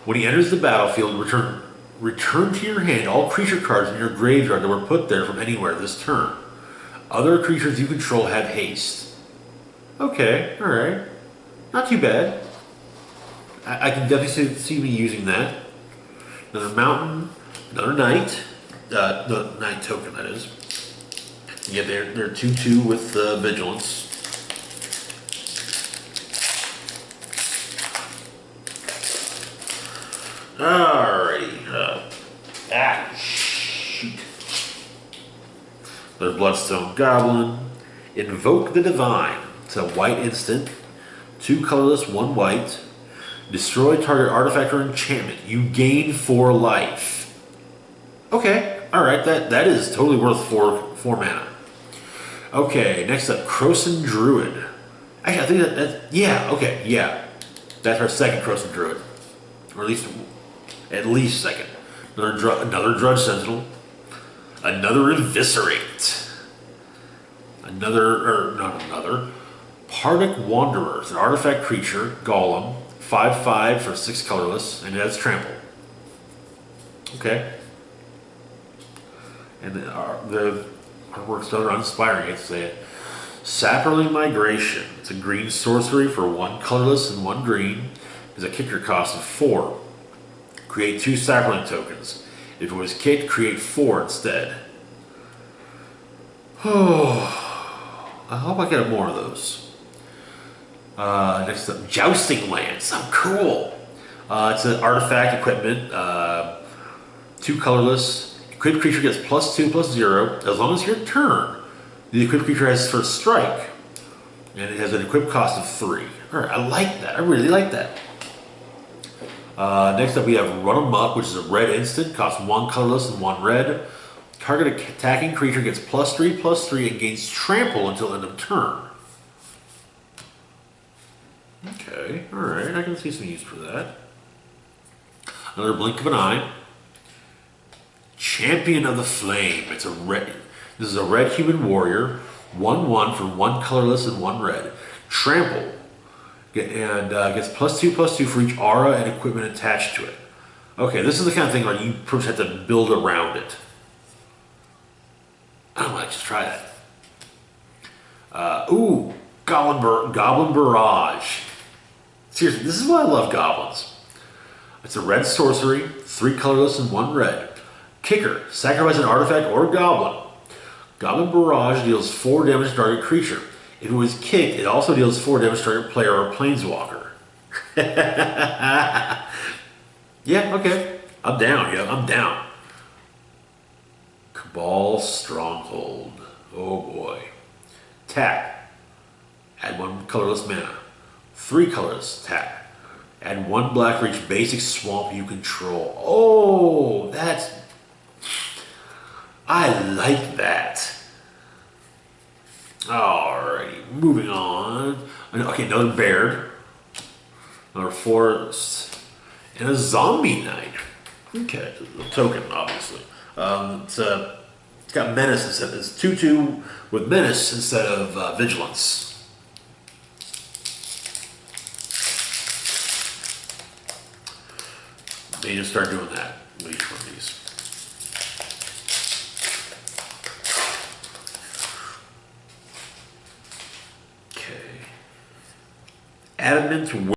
When he enters the battlefield, return to your hand all creature cards in your graveyard that were put there from anywhere this turn. Other creatures you control have haste. Okay, alright. Not too bad. I can definitely see me using that. Another mountain, another knight. The knight token, that is. Yeah, they're 2/2 with vigilance. Alrighty. Shoot. There's Bloodstone Goblin. Invoke the Divine. It's a white instant. 2 colorless, 1 white. Destroy target artifact or enchantment. You gain 4 life. Okay, alright, that is totally worth 4 mana. Okay, next up, Croson Druid. Actually, I think that's, yeah, okay, yeah. That's our second Croson Druid. Or at least second. Another Drudge Sentinel. Another Eviscerate. Pardic Wanderer. It's an artifact creature, Golem. 5/5 for 6 colorless, and it has trample. Okay. And the artwork's rather uninspiring, I'd say it. Sapperling Migration. It's a green sorcery for 1 colorless and 1 green. It's a kicker cost of 4. Create 2 Sapperling tokens. If it was kicked, create 4 instead. Oh, I hope I get more of those. Next up, Jousting Lance. Oh, cool. It's an artifact equipment. 2 colorless. Equipped creature gets +2/+0 as long as your turn. The equipped creature has first strike, and it has an equipped cost of 3. All right, I like that. I really like that. Next up, we have Run Amok, which is a red instant, costs 1 colorless and 1 red. Target attacking creature gets +3/+3 and gains trample until end of turn. Okay, all right, I can see some use for that. Another Blink of an Eye. Champion of the Flame. This is a red human warrior, 1/1 for 1 colorless and 1 red. Trample, and gets +2/+2 for each aura and equipment attached to it. Okay, this is the kind of thing where you pretty much have to build around it. I might just try that. Ooh, Goblin Barrage. Seriously, this is why I love goblins. It's a red sorcery, 3 colorless and 1 red. Kicker, sacrifice an artifact or goblin. Goblin Barrage deals 4 damage to target creature. If it was kicked, it also deals 4 damage to target player or planeswalker. Yeah, okay. I'm down, I'm down. Cabal Stronghold. Oh boy. Tap. Add 1 colorless mana. 3 colors, tap. Add 1 black for each basic swamp you control. Oh, I like that. Alrighty, moving on. Okay, another Baird. Another Forest. And a Zombie Knight. Okay, a token, obviously. It's got Menace instead. It's 2/2 with Menace instead of Vigilance. May just start doing that with each one of these. Okay. Adamant